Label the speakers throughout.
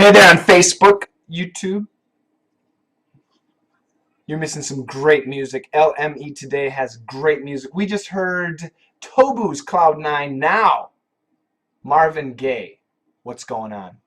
Speaker 1: Hey there on Facebook, YouTube. You're missing some great music. LME Today has great music. We just heard Tobu's Cloud9 Now. Marvin Gaye. What's going on?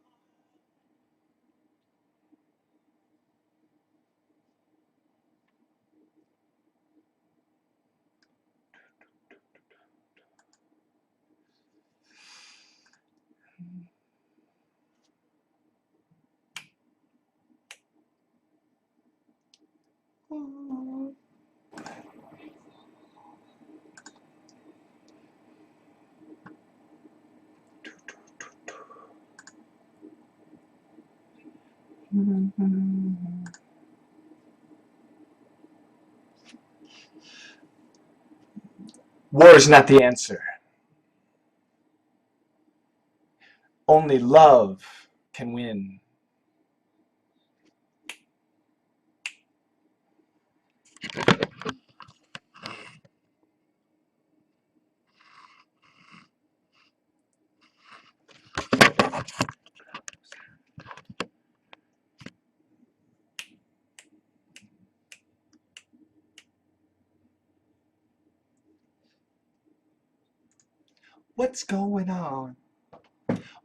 Speaker 1: War is not the answer. Only love can win. What's going on?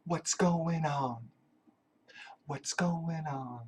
Speaker 1: What's going on? What's going on?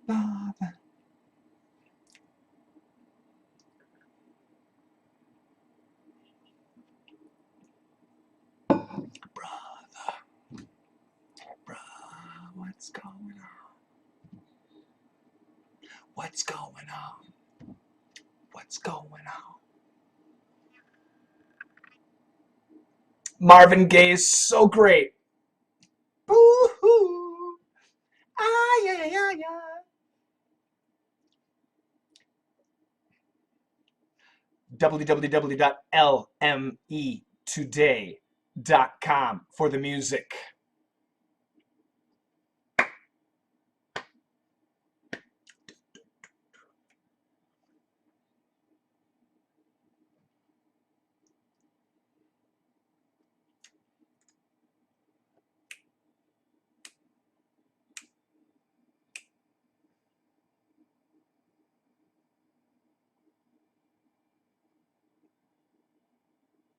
Speaker 1: Brother, what's going on? What's going on? What's going on? Marvin Gaye is so great. Boo-hoo. Ah, yeah, yeah, yeah. www.lmetoday.com for the music.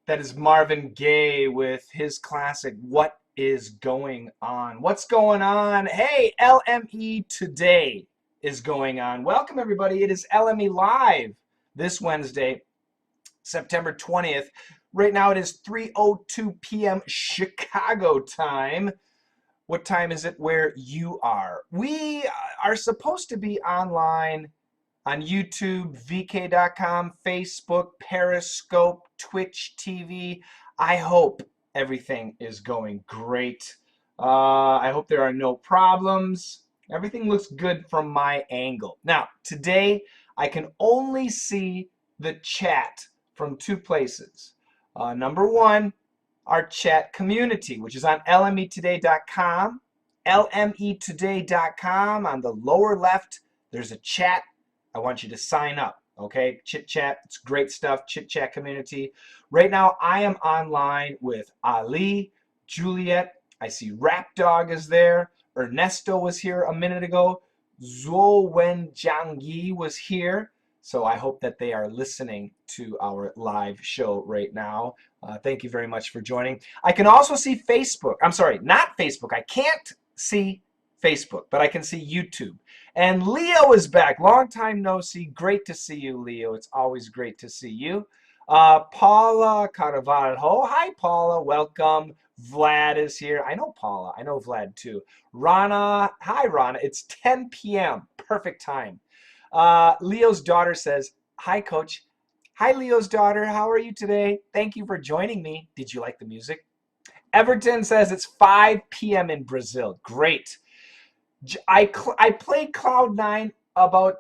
Speaker 1: That is Marvin Gaye with his classic, What is Going On? What's going on? Hey, LME Today is going on. Welcome, everybody. It is LME Live this Wednesday, September 20th. Right now it is 3:02 p.m. Chicago time. What time is it where you are? We are supposed to be online on YouTube, VK.com, Facebook, Periscope, Twitch TV. I hope everything is going great. I hope there are no problems. Everything looks good from my angle. Now, today I can only see the chat from two places. Number one, our chat community, which is on lmetoday.com. lmetoday.com. On the lower left, there's a chat. I want you to sign up, okay? Chit Chat, it's great stuff. Chit Chat community. Right now, I am online with Ali, Juliet. I see Rap Dog is there. Ernesto was here a minute ago. Zhou Wen Jiangyi was here. So I hope that they are listening to our live show right now. Thank you very much for joining. I can also see Facebook. I'm sorry, not Facebook. I can't see Facebook, but I can see YouTube. And Leo is back. Long time no see. Great to see you, Leo. It's always great to see you. Paula Carvalho. Hi, Paula. Welcome. Vlad is here. I know Paula. I know Vlad too. Rana. Hi, Rana. It's 10 p.m. Perfect time. Leo's daughter says, hi, Coach. Hi, Leo's daughter. How are you today? Thank you for joining me. Did you like the music? Everton says it's 5 p.m. in Brazil. Great. I played Cloud9 about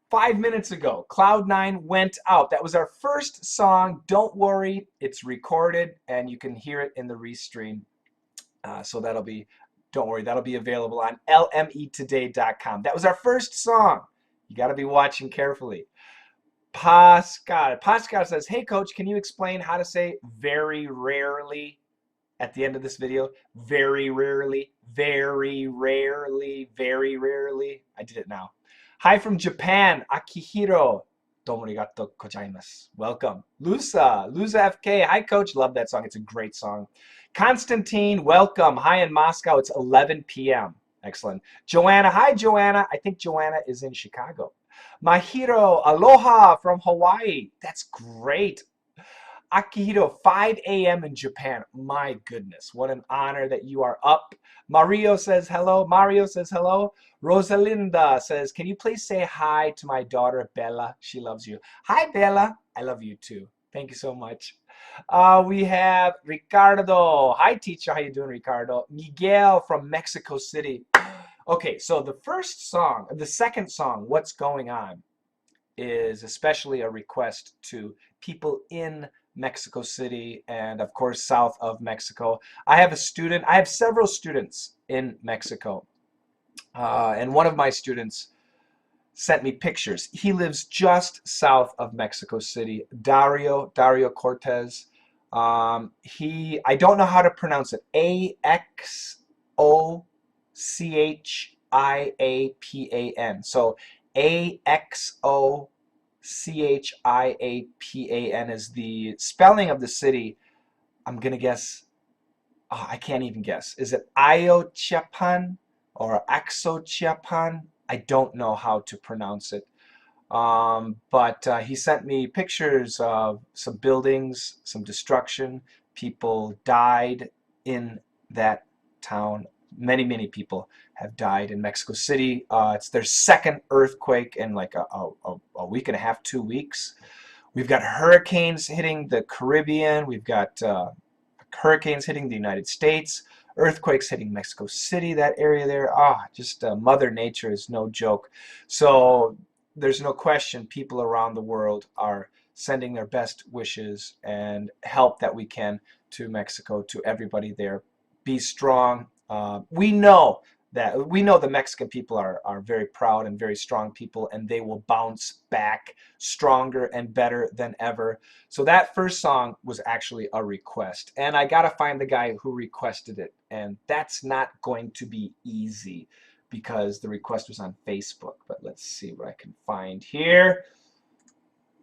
Speaker 1: 5 minutes ago. Cloud9 went out. That was our first song. Don't worry, it's recorded and you can hear it in the restream. So don't worry, that'll be available on lmetoday.com. That was our first song. You got to be watching carefully. Pascal says, hey, Coach, can you explain how to say very rarely at the end of this video? Very rarely, very rarely, very rarely. I did it now. Hi from Japan, Akihiro. Domo arigatou gozaimasu. Welcome. Lusa FK. Hi, Coach. Love that song. It's a great song. Constantine, welcome. Hi in Moscow. It's 11 p.m. Excellent. Joanna. Hi, Joanna. I think Joanna is in Chicago. Mahiro, aloha from Hawaii. That's great. Akihiro, 5 a.m. in Japan. My goodness, what an honor that you are up. Mario says hello. Rosalinda says, can you please say hi to my daughter, Bella? She loves you. Hi, Bella. I love you too. Thank you so much. We have Ricardo. Hi, teacher. How you doing, Ricardo? Miguel from Mexico City. Okay, so the second song, What's Going On, is especially a request to people in Mexico City and of course south of Mexico. I have several students in Mexico, and one of my students sent me pictures. He lives just south of Mexico City. Dario Cortez. I don't know how to pronounce it. Axociapan. So Axociapan is the spelling of the city. I'm gonna guess. Oh, I can't even guess. Is it Ayochiapan or Axochiapan? I don't know how to pronounce it. But he sent me pictures of some buildings, some destruction. People died in that town. Many people have died in Mexico City. It's their second earthquake in like a week and a half, 2 weeks. We've got hurricanes hitting the Caribbean. We've got hurricanes hitting the United States. Earthquakes hitting Mexico City, that area there. Just Mother Nature is no joke. So there's no question people around the world are sending their best wishes and help that we can to Mexico, to everybody there. Be strong. We know the Mexican people are very proud and very strong people, and they will bounce back stronger and better than ever. So that first song was actually a request, and I gotta find the guy who requested it, and that's not going to be easy because the request was on Facebook. But let's see what I can find here.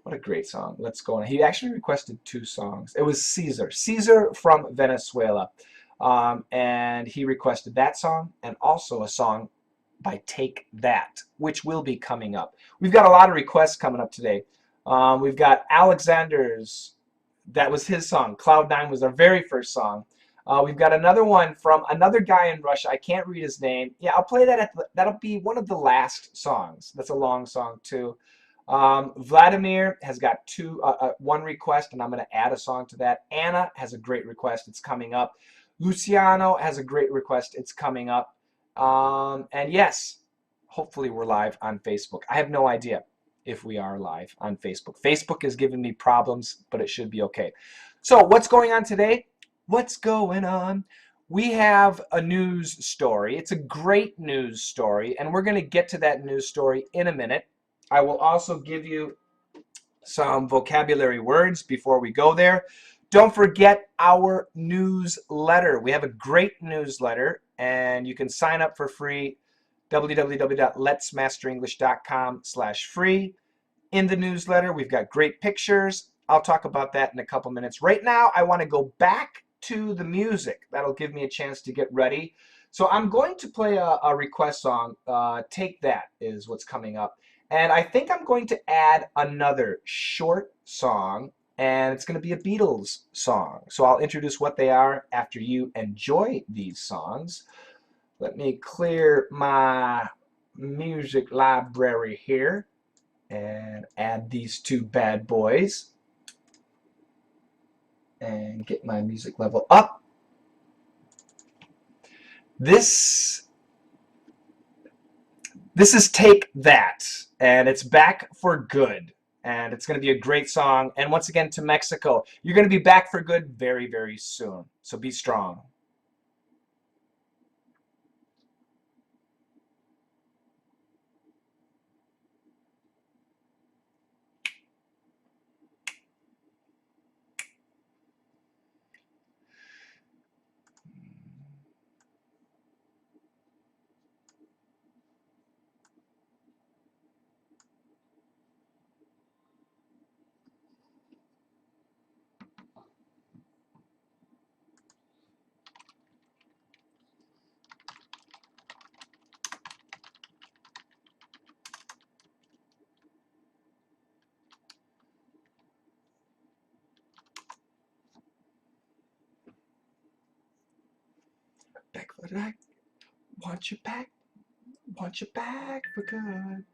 Speaker 1: What a great song. Let's go on. He actually requested 2 songs. It was Caesar from Venezuela. And he requested that song and also a song by Take That, which will be coming up. We've got a lot of requests coming up today. We've got Alexander's, that was his song. Cloud9 was our very first song. We've got another one from another guy in Russia. I can't read his name. Yeah, I'll play that. That'll be one of the last songs. That's a long song too. Vladimir has got one request, and I'm going to add a song to that. Anna has a great request. It's coming up. Luciano has a great request. It's coming up. And yes, hopefully we're live on Facebook. I have no idea if we are live on Facebook. Facebook is giving me problems, but it should be okay. So what's going on today? What's going on? We have a news story. It's a great news story, and we're going to get to that news story in a minute. I will also give you some vocabulary words before we go there. Don't forget our newsletter. We have a great newsletter, and you can sign up for free. www.letsmasterenglish.com/free. In the newsletter, we've got great pictures. I'll talk about that in a couple minutes. Right now, I want to go back to the music. That'll give me a chance to get ready. So I'm going to play a request song. Take That is what's coming up. And I think I'm going to add another short song, and it's going to be a Beatles song. So I'll introduce what they are after you enjoy these songs. Let me clear my music library here and add these two bad boys and get my music level up. This is Take That, and it's back for good. And it's going to be a great song. And once again, to Mexico, you're going to be back for good very, very soon. So be strong. Back for that. Want you back. Want you back for good.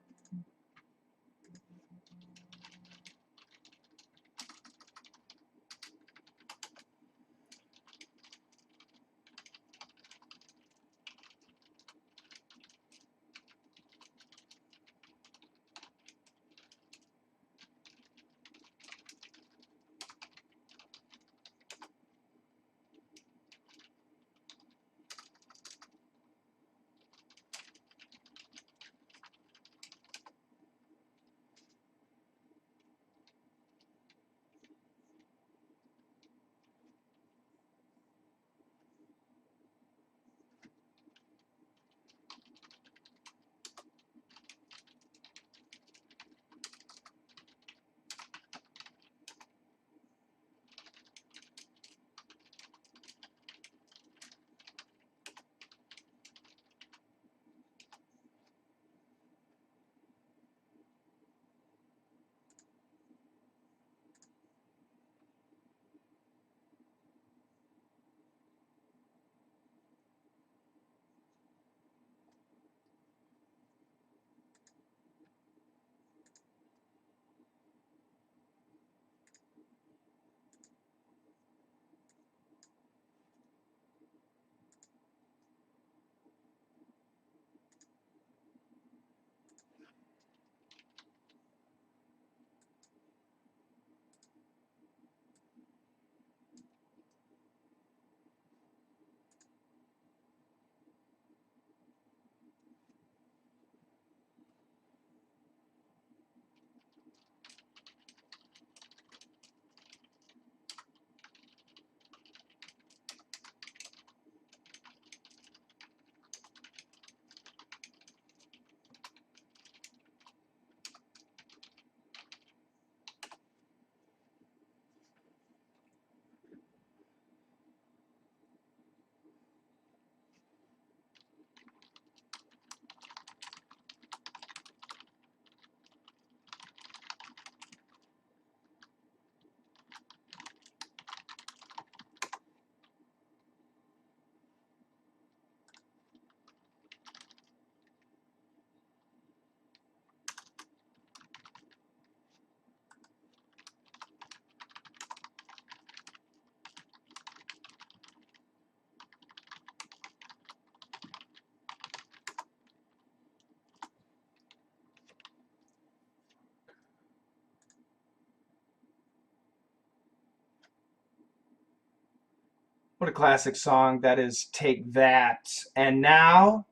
Speaker 1: What a classic song that is Take That. And now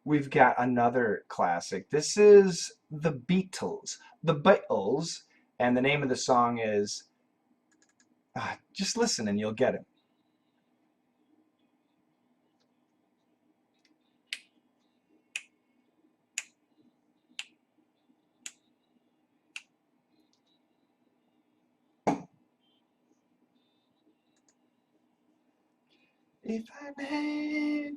Speaker 1: we've got another classic. This is the Beatles. The Beatles. And the name of the song is, just listen and you'll get it. If I may.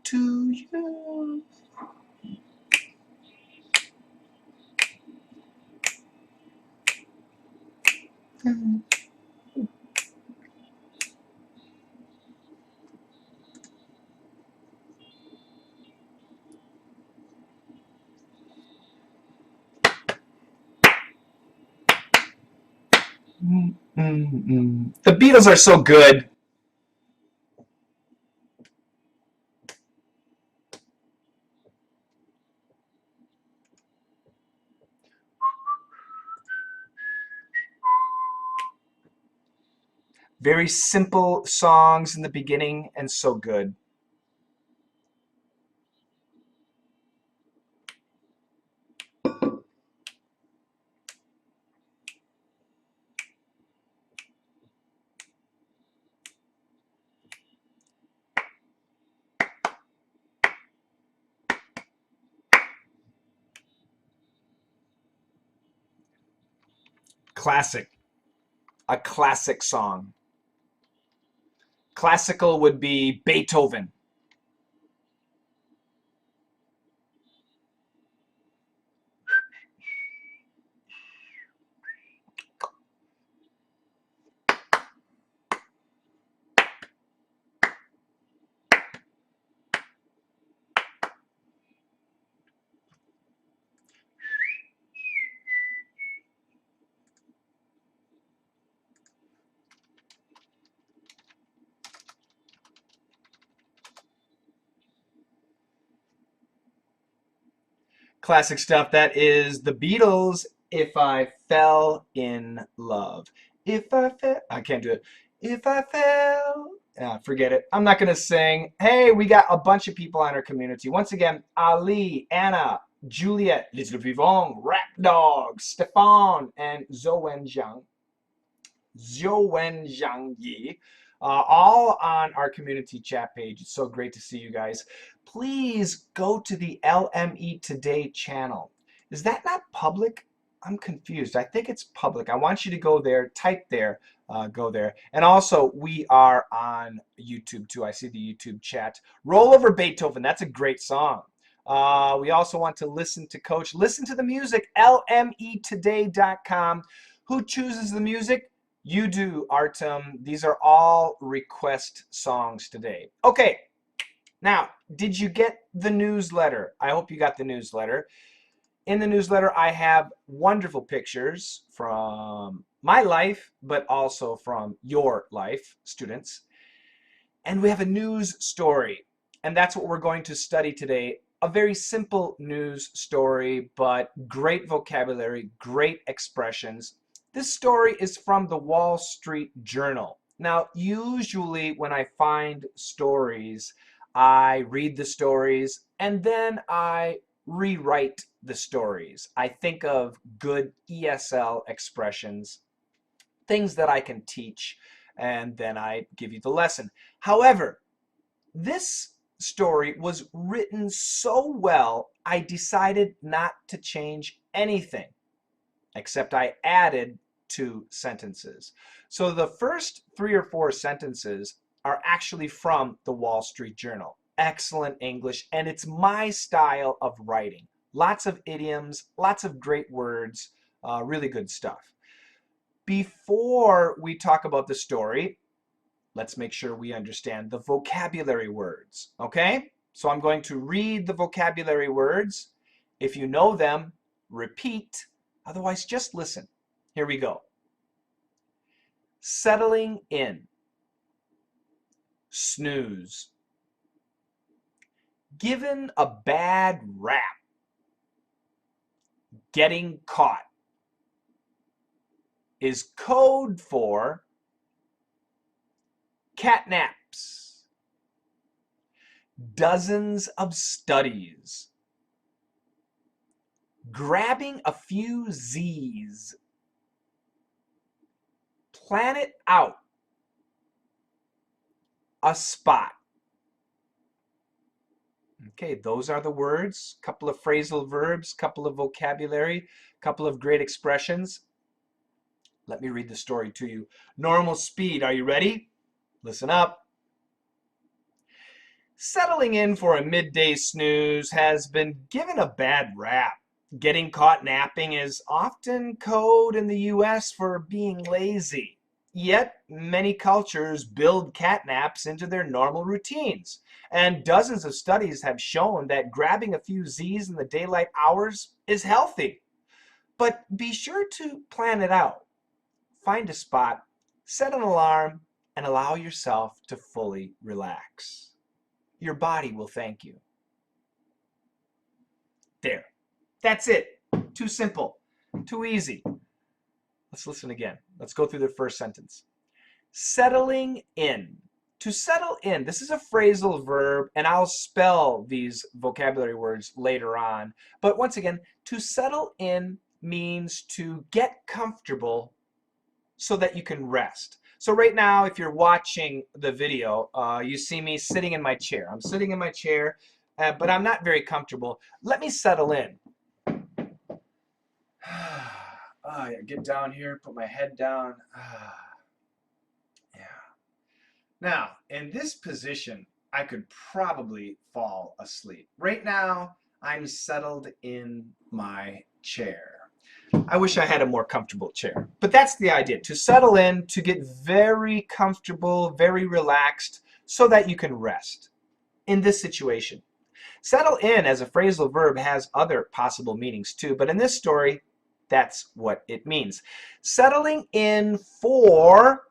Speaker 1: To you. The Beatles are so good. Very simple songs in the beginning and so good. Classic. A classic song. Classical would be Beethoven. Classic stuff. That is the Beatles. If I fell in love. If I fell, I can't do it. If I fell, forget it. I'm not gonna sing. Hey, we got a bunch of people on our community. Once again, Ali, Anna, Juliet, Little Vivon, Rat Dog, Stefan, and Zowen Zhang. Zhouwen Zhang Yi, all on our community chat page. It's so great to see you guys. Please go to the LME Today channel. Is that not public? I'm confused. I think it's public. I want you to go there, type there, go there. And also, we are on YouTube too. I see the YouTube chat. Roll Over Beethoven. That's a great song. We also want to listen to Coach. Listen to the music, lmetoday.com. Who chooses the music? You do, Artem. These are all request songs today. Okay, now, did you get the newsletter? I hope you got the newsletter. In the newsletter, I have wonderful pictures from my life, but also from your life, students. And we have a news story, and that's what we're going to study today. A very simple news story, but great vocabulary, great expressions. This story is from the Wall Street Journal. Now, usually when I find stories, I read the stories and then I rewrite the stories. I think of good ESL expressions, things that I can teach, and then I give you the lesson. However, this story was written so well, I decided not to change anything, except I added 2 sentences. So the first 3 or 4 sentences are actually from the Wall Street Journal. Excellent English, and it's my style of writing. Lots of idioms, lots of great words, really good stuff. Before we talk about the story, let's make sure we understand the vocabulary words, okay? So I'm going to read the vocabulary words. If you know them, repeat. Otherwise, just listen. Here we go. Settling in. Snooze. Given a bad rap. Getting caught. Is code for catnaps. Dozens of studies. Grabbing a few Z's. Plan it out. A spot. Okay, those are the words. Couple of phrasal verbs, couple of vocabulary, couple of great expressions. Let me read the story to you. Normal speed. Are you ready? Listen up. Settling in for a midday snooze has been given a bad rap. Getting caught napping is often code in the US for being lazy. Yet, many cultures build cat naps into their normal routines. And dozens of studies have shown that grabbing a few Z's in the daylight hours is healthy. But be sure to plan it out. Find a spot, set an alarm, and allow yourself to fully relax. Your body will thank you. There. That's it. Too simple. Too easy. Let's listen again. Let's go through the first sentence. Settling in. To settle in, this is a phrasal verb, and I'll spell these vocabulary words later on. But once again, to settle in means to get comfortable so that you can rest. So right now, if you're watching the video, you see me sitting in my chair. I'm sitting in my chair, but I'm not very comfortable. Let me settle in. Get down here, put my head down. Yeah. Now, in this position, I could probably fall asleep. Right now, I'm settled in my chair. I wish I had a more comfortable chair. But that's the idea, to settle in, to get very comfortable, very relaxed, so that you can rest in this situation. Settle in as a phrasal verb has other possible meanings too, but in this story, that's what it means. Settling in for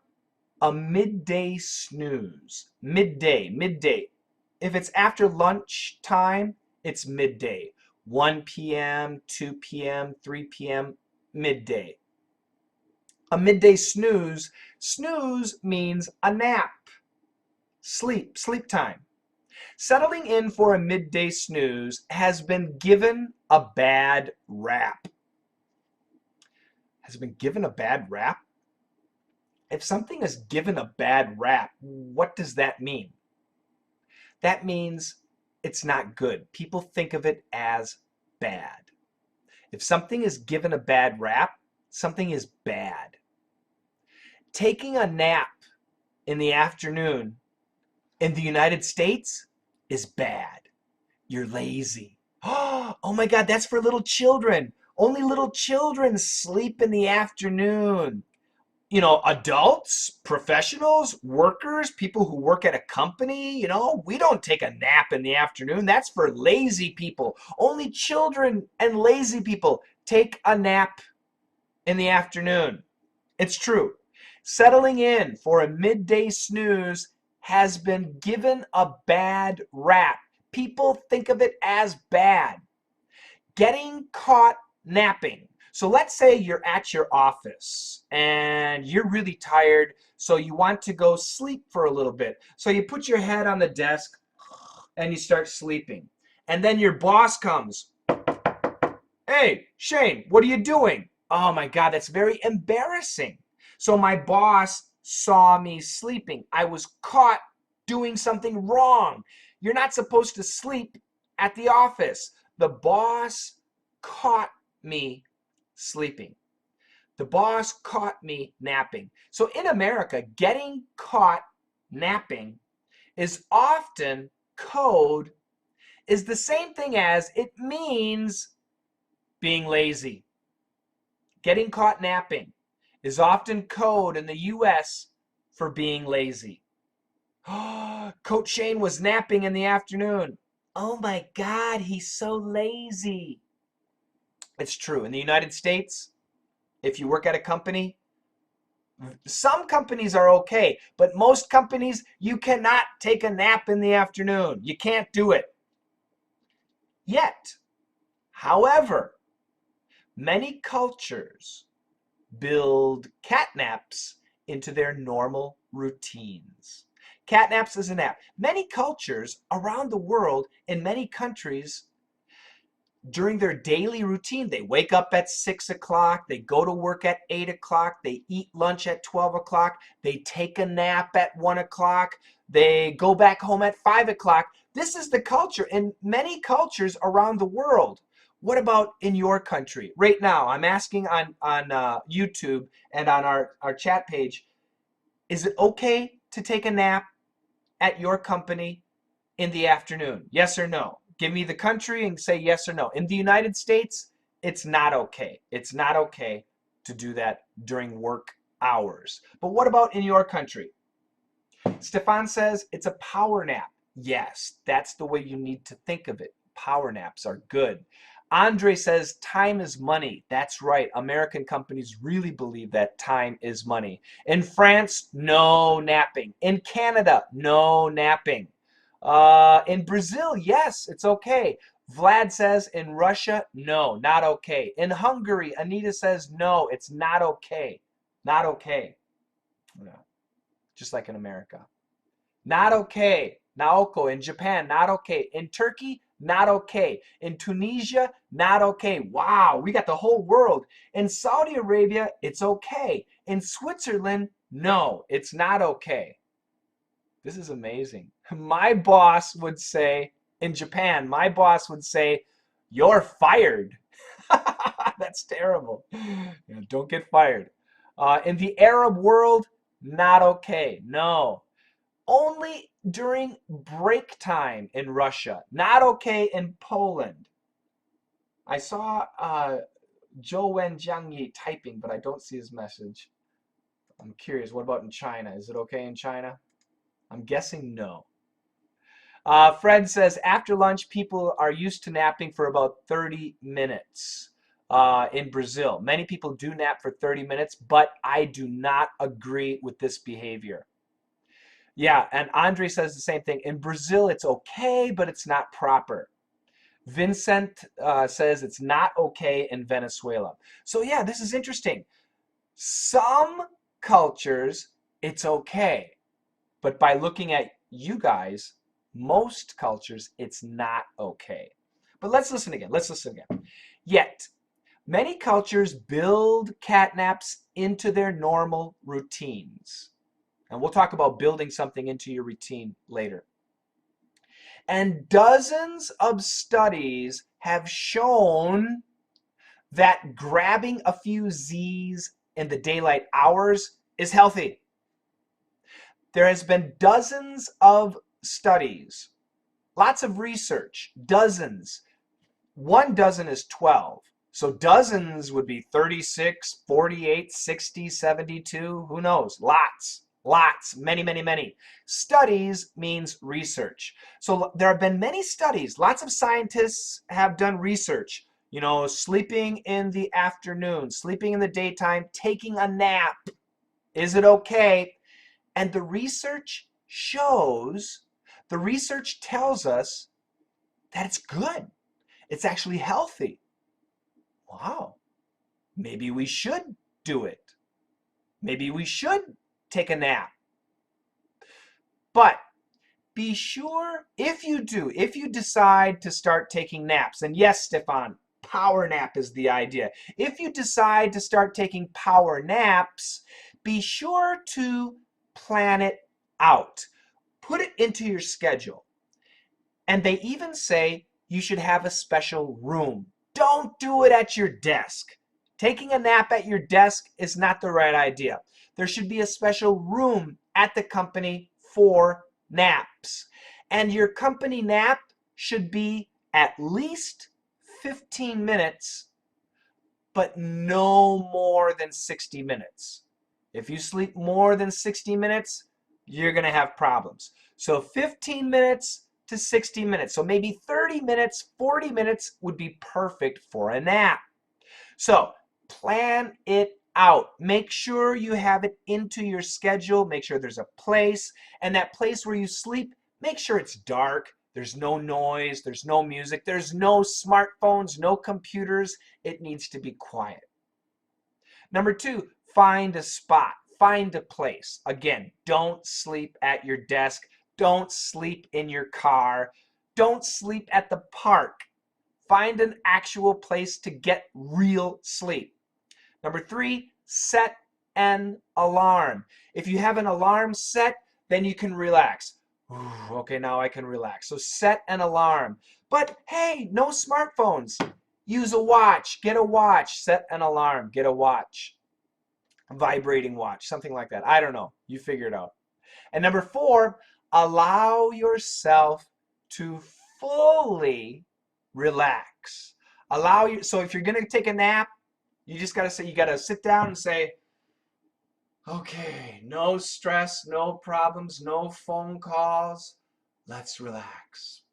Speaker 1: a midday snooze. Midday. If it's after lunch time, it's midday. 1 p.m., 2 p.m., 3 p.m., midday. A midday snooze means a nap, sleep time. Settling in for a midday snooze has been given a bad rap. Has it been given a bad rap? If something is given a bad rap, what does that mean? That means it's not good. People think of it as bad. If something is given a bad rap, something is bad. Taking a nap in the afternoon in the United States is bad. You're lazy. Oh my God, that's for little children. Only little children sleep in the afternoon. You know, adults, professionals, workers, people who work at a company, we don't take a nap in the afternoon. That's for lazy people. Only children and lazy people take a nap in the afternoon. It's true. Settling in for a midday snooze has been given a bad rap. People think of it as bad. Getting caught napping. So let's say you're at your office and you're really tired, so you want to go sleep for a little bit. So you put your head on the desk and you start sleeping. And then your boss comes. Hey, Shane, what are you doing? Oh my God, that's very embarrassing. So my boss saw me sleeping. I was caught doing something wrong. You're not supposed to sleep at the office. The boss caught me sleeping. The boss caught me napping. So in America, getting caught napping is often code, is the same thing as it means being lazy. Getting caught napping is often code in the US for being lazy. Coach Shane was napping in the afternoon. Oh my God, he's so lazy. It's true. In the United States, if you work at a company, some companies are okay, but most companies, you cannot take a nap in the afternoon. You can't do it. Yet, however, many cultures build cat naps into their normal routines. Cat naps is a nap. Many cultures around the world, in many countries, during their daily routine, they wake up at 6 o'clock, they go to work at 8 o'clock, they eat lunch at 12 o'clock, they take a nap at 1 o'clock, they go back home at 5 o'clock. This is the culture in many cultures around the world. What about in your country? Right now, I'm asking on YouTube and on our chat page, is it okay to take a nap at your company? in the afternoon? Yes or no? Give me the country and say yes or no. In the United States, it's not okay. It's not okay to do that during work hours. But what about in your country? Stefan says it's a power nap. Yes, that's the way you need to think of it. Power naps are good. Andre says time is money. That's right. American companies really believe that time is money. In France, no napping. In Canada, no napping. In Brazil, yes, it's okay. Vlad says in Russia, no, not okay. In Hungary, Anita says no, it's not okay. Not okay. Yeah, just like in America. Not okay. Naoko in Japan, not okay. In Turkey, not okay. In Tunisia, not okay. Wow, we got the whole world. In Saudi Arabia, it's okay. In Switzerland, no, it's not okay. This is amazing. My boss would say, in Japan, my boss would say, you're fired. That's terrible. Yeah, don't get fired. In the Arab world, not okay. No. Only during break time in Russia. Not okay in Poland. I saw Zhou Wenjiangyi typing, but I don't see his message. I'm curious, what about in China? Is it okay in China? I'm guessing no. Fred says, after lunch, people are used to napping for about 30 minutes in Brazil. Many people do nap for 30 minutes, but I do not agree with this behavior. Yeah, and Andre says the same thing. In Brazil, it's okay, but it's not proper. Vincent says it's not okay in Venezuela. So yeah, this is interesting. Some cultures, it's okay. But by looking at you guys, most cultures, it's not okay. But let's listen again. Let's listen again. Yet, many cultures build catnaps into their normal routines. And we'll talk about building something into your routine later. And dozens of studies have shown that grabbing a few Z's in the daylight hours is healthy. There has been dozens of studies, lots of research, dozens. 1 dozen is 12. So dozens would be 36, 48, 60, 72, who knows? Lots, many, many, many. Studies means research. So there have been many studies. Lots of scientists have done research. You know, sleeping in the afternoon, sleeping in the daytime, taking a nap. Is it okay? And the research shows, the research tells us that it's good. It's actually healthy. Wow. Maybe we should do it. Maybe we should take a nap. But be sure, if you decide to start taking naps, and yes, Stefan, power nap is the idea. If you decide to start taking power naps, be sure to plan it out. Put it into your schedule. And they even say you should have a special room. Don't do it at your desk. Taking a nap at your desk is not the right idea. There should be a special room at the company for naps. And your company nap should be at least 15 minutes, but no more than 60 minutes. If you sleep more than 60 minutes, you're going to have problems. So 15 minutes to 60 minutes. So maybe 30 minutes, 40 minutes would be perfect for a nap. So plan it out. Make sure you have it into your schedule. Make sure there's a place. And that place where you sleep, make sure it's dark. There's no noise. There's no music. There's no smartphones, no computers. It needs to be quiet. Number 2, find a spot. Find a place. Again, don't sleep at your desk. Don't sleep in your car. Don't sleep at the park. Find an actual place to get real sleep. Number 3, set an alarm. If you have an alarm set, then you can relax. Ooh, okay, now I can relax. So set an alarm. But hey, no smartphones. Use a watch. Get a watch. Set an alarm. Get a watch. A vibrating watch. Something like that. I don't know. You figure it out. And number 4, allow yourself to fully relax. So if you're going to take a nap, you just got to say, you got to sit down and say, okay, no stress, no problems, no phone calls. Let's relax.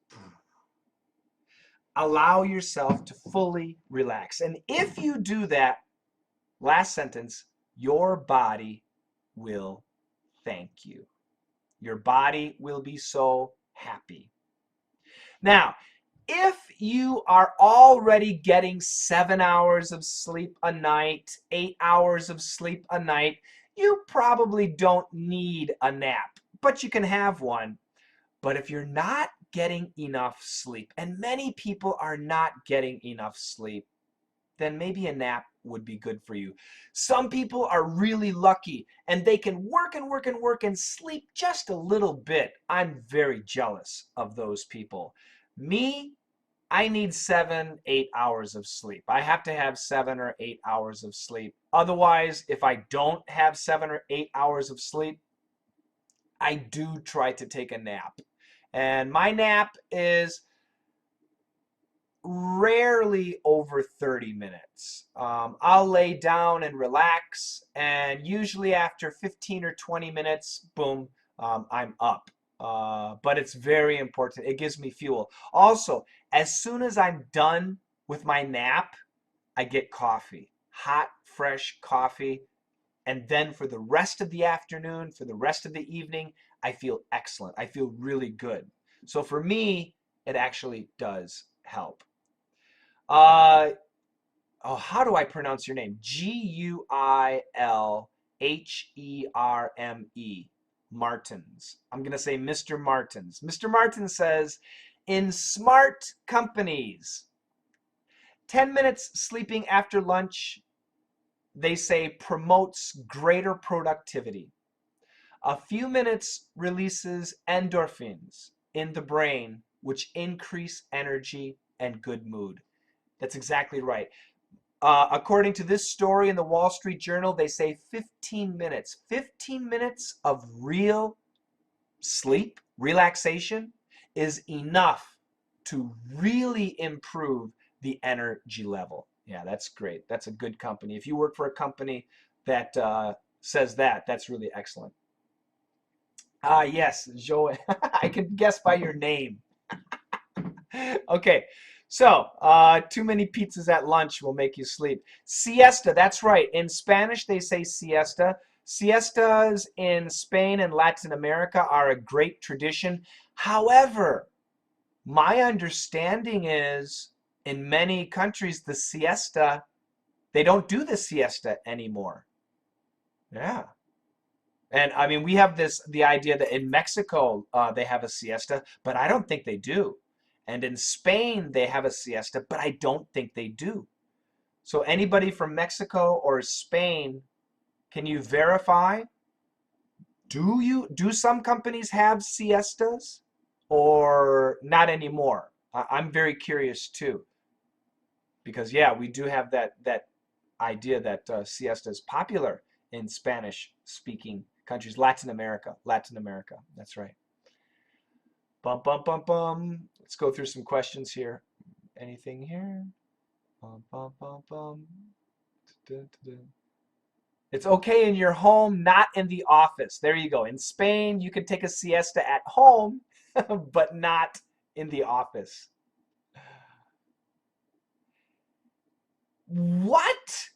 Speaker 1: Allow yourself to fully relax. And if you do that, last sentence, your body will thank you. Your body will be so happy. Now, if you are already getting 7 hours of sleep a night, 8 hours of sleep a night, you probably don't need a nap, but you can have one. But if you're not getting enough sleep, and many people are not getting enough sleep, then maybe a nap would be good for you. Some people are really lucky and they can work and work and work and sleep just a little bit. I'm very jealous of those people. Me, I need 7, 8 hours of sleep. I have to have 7 or 8 hours of sleep. Otherwise, if I don't have 7 or 8 hours of sleep, I do try to take a nap. And my nap is rarely over 30 minutes. I'll lay down and relax, and usually after 15 or 20 minutes, boom, I'm up. But it's very important. It gives me fuel. Also, as soon as I'm done with my nap, I get coffee, hot, fresh coffee. And then for the rest of the afternoon, for the rest of the evening, I feel excellent. I feel really good. So for me, it actually does help. Uh, oh, how do I pronounce your name? Guilherme. Martins. I'm going to say Mr. Martins. Mr. Martins says, in smart companies, 10 minutes sleeping after lunch, they say, promotes greater productivity. A few minutes releases endorphins in the brain, which increase energy and good mood. That's exactly right. According to this story in the Wall Street Journal, they say 15 minutes of real sleep, relaxation, is enough to really improve the energy level. Yeah, that's great. That's a good company. If you work for a company that says that, that's really excellent. Yes, Joe. I can guess by your name. Okay, so too many pizzas at lunch will make you sleep. Siesta, that's right. In Spanish, they say siesta. Siestas in Spain and Latin America are a great tradition. However, my understanding is in many countries, the siesta, they don't do the siesta anymore. Yeah. And I mean, we have the idea that in Mexico they have a siesta, but I don't think they do. And in Spain they have a siesta, but I don't think they do. So anybody from Mexico or Spain, can you verify? Do some companies have siestas or not anymore? I'm very curious too, because yeah, we do have that idea that siesta is popular in Spanish speaking countries, Latin America. Latin America. That's right. Bum bum bum bum. Let's go through some questions here. Anything here? Bum bum bum bum. Dun, dun, dun. It's okay in your home, not in the office. There you go. In Spain, you can take a siesta at home, but not in the office. What?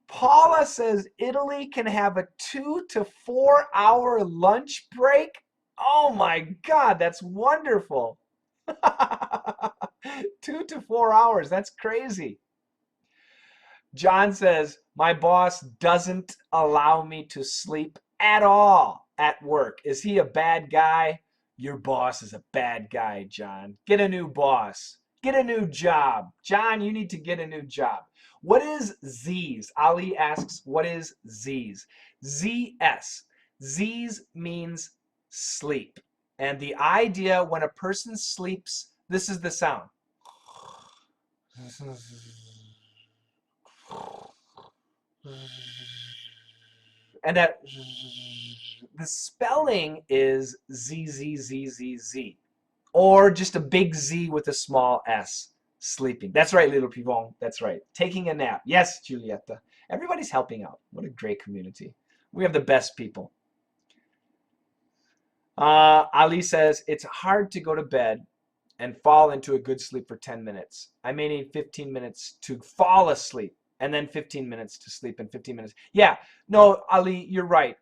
Speaker 1: Paula says Italy can have a 2 to 4 hour lunch break. Oh my God, that's wonderful. 2 to 4 hours, that's crazy. John says, my boss doesn't allow me to sleep at all at work. Is he a bad guy? Your boss is a bad guy, John. Get a new boss. Get a new job. John, you need to get a new job. What is Z's? Ali asks, what is Z's? ZS. Z's means sleep. And the idea when a person sleeps, this is the sound. And that the spelling is Z Z Z Z Z. or just a big Z with a small S. Sleeping. That's right, little Pivon. That's right. Taking a nap. Yes, Giulietta. Everybody's helping out. What a great community. We have the best people. Ali says, it's hard to go to bed and fall into a good sleep for 10 minutes. I may need 15 minutes to fall asleep and then 15 minutes to sleep and 15 minutes. Yeah, no, Ali, you're right.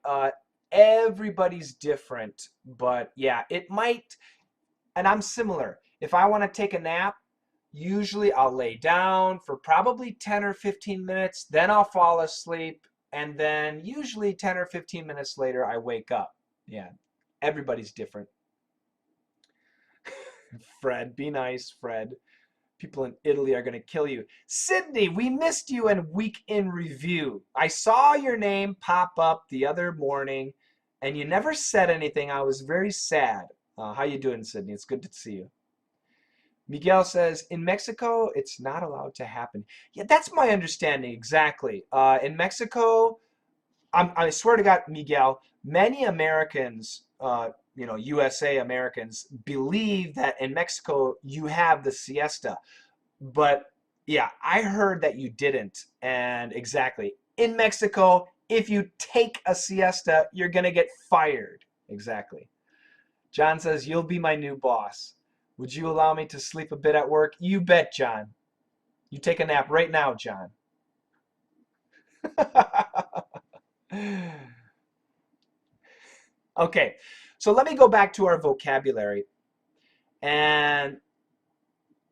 Speaker 1: Everybody's different, but yeah, it might, and I'm similar. If I want to take a nap, usually I'll lay down for probably 10 or 15 minutes, then I'll fall asleep, and then usually 10 or 15 minutes later I wake up. Yeah, everybody's different. Fred, be nice, Fred. People in Italy are going to kill you. Sydney, we missed you in Week in Review. I saw your name pop up the other morning, and you never said anything. I was very sad. How you doing, Sydney? It's good to see you. Miguel says, in Mexico, it's not allowed to happen. Yeah, that's my understanding, exactly. In Mexico, I swear to God, Miguel, many Americans, USA Americans, believe that in Mexico you have the siesta. But yeah, I heard that you didn't. And exactly, in Mexico, if you take a siesta, you're going to get fired. Exactly. John says, you'll be my new boss. Would you allow me to sleep a bit at work? You bet, John. You take a nap right now, John. Okay, so let me go back to our vocabulary, and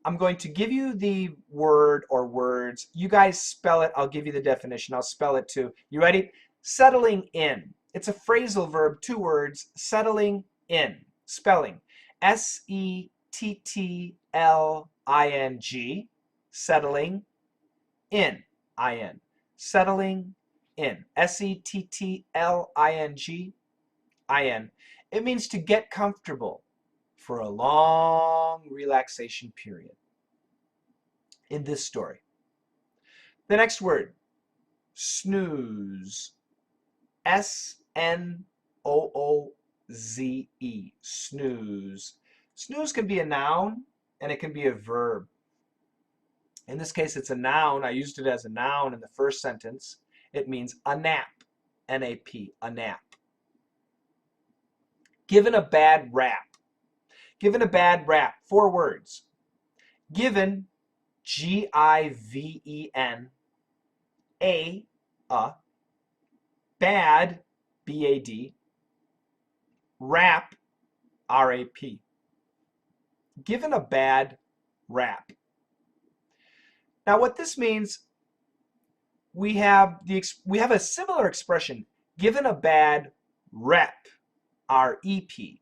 Speaker 1: I'm going to give you the word or words. You guys spell it. I'll give you the definition. I'll spell it too. You ready? Settling in. It's a phrasal verb, 2 words, settling in. Spelling. Settling, settling in, in. Settling in. Settling, in. It means to get comfortable for a long relaxation period. In this story. The next word, snooze. Snooze. Snooze. Snooze can be a noun and it can be a verb. In this case, it's a noun. I used it as a noun in the first sentence. It means a nap. N-A-P, a nap. Given a bad rap. Given a bad rap. 4 words. Given, G-I-V-E-N, a, bad, B-A-D, rap, R-A-P. Given a bad rap. Now what this means, we have a similar expression, given a bad rep, R-E-P.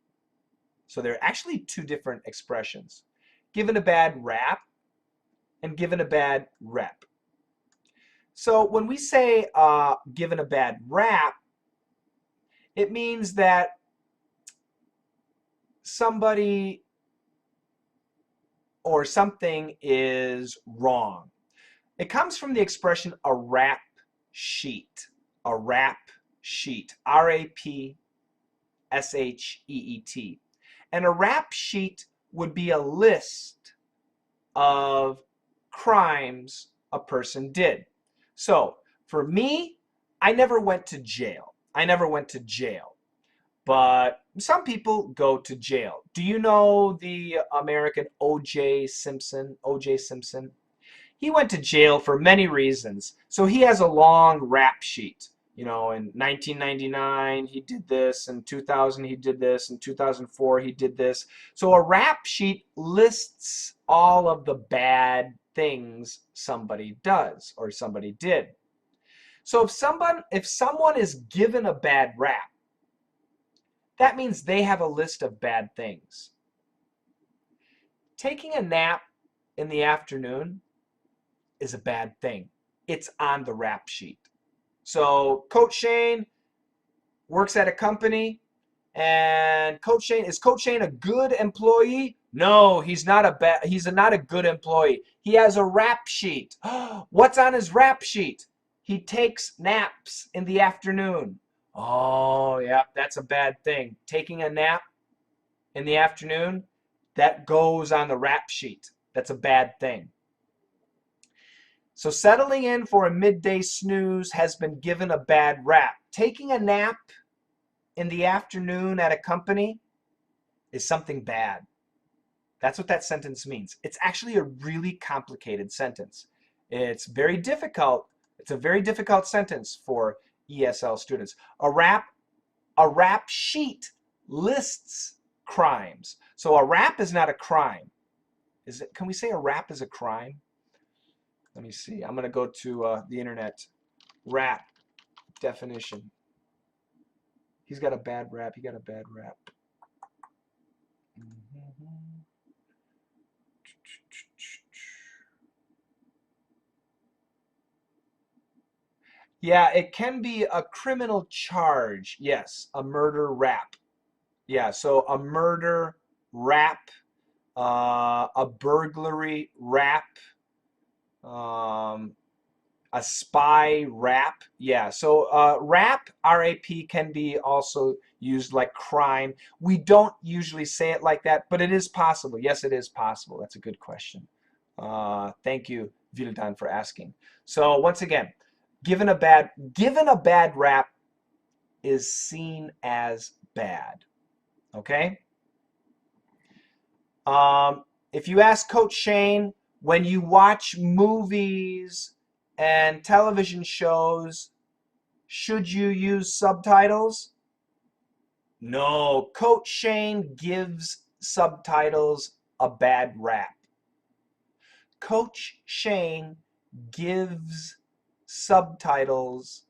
Speaker 1: So they're actually 2 different expressions. Given a bad rap and given a bad rep. So when we say given a bad rap, it means that somebody or something is wrong. It comes from the expression a rap sheet. A rap sheet. R-A-P-S-H-E-E-T. And a rap sheet would be a list of crimes a person did. So, for me, I never went to jail. I never went to jail. But some people go to jail. Do you know the American O.J. Simpson? O.J. Simpson? He went to jail for many reasons. So he has a long rap sheet. You know, in 1999 he did this, in 2000 he did this, in 2004 he did this. So a rap sheet lists all of the bad things somebody does or somebody did. So if someone is given a bad rap, that means they have a list of bad things. Taking a nap in the afternoon is a bad thing. It's on the rap sheet. So Coach Shane works at a company, and is Coach Shane a good employee? No, he's not a good employee. He has a rap sheet. What's on his rap sheet? He takes naps in the afternoon. Oh, yeah, that's a bad thing. Taking a nap in the afternoon that goes on the rap sheet. That's a bad thing. So settling in for a midday snooze has been given a bad rap. Taking a nap in the afternoon at a company is something bad. That's what that sentence means. It's actually a really complicated sentence. It's very difficult. It's a very difficult sentence for ESL students. A rap sheet lists crimes. So a rap is not a crime. Is it? Can we say a rap is a crime? Let me see. I'm going to go to the internet. Rap definition. He's got a bad rap. He got a bad rap. Yeah, it can be a criminal charge. Yes, a murder rap. Yeah, so a murder rap, a burglary rap, um, a spy rap. Yeah, so rap, R-A-P, can be also used like crime. We don't usually say it like that, but it is possible. Yes, it is possible. That's a good question. Thank you, Vildan, for asking. So once again, given a bad rap is seen as bad. Okay? If you ask Coach Shane, when you watch movies and television shows, should you use subtitles? No, Coach Shane gives subtitles a bad rap. Coach Shane gives subtitles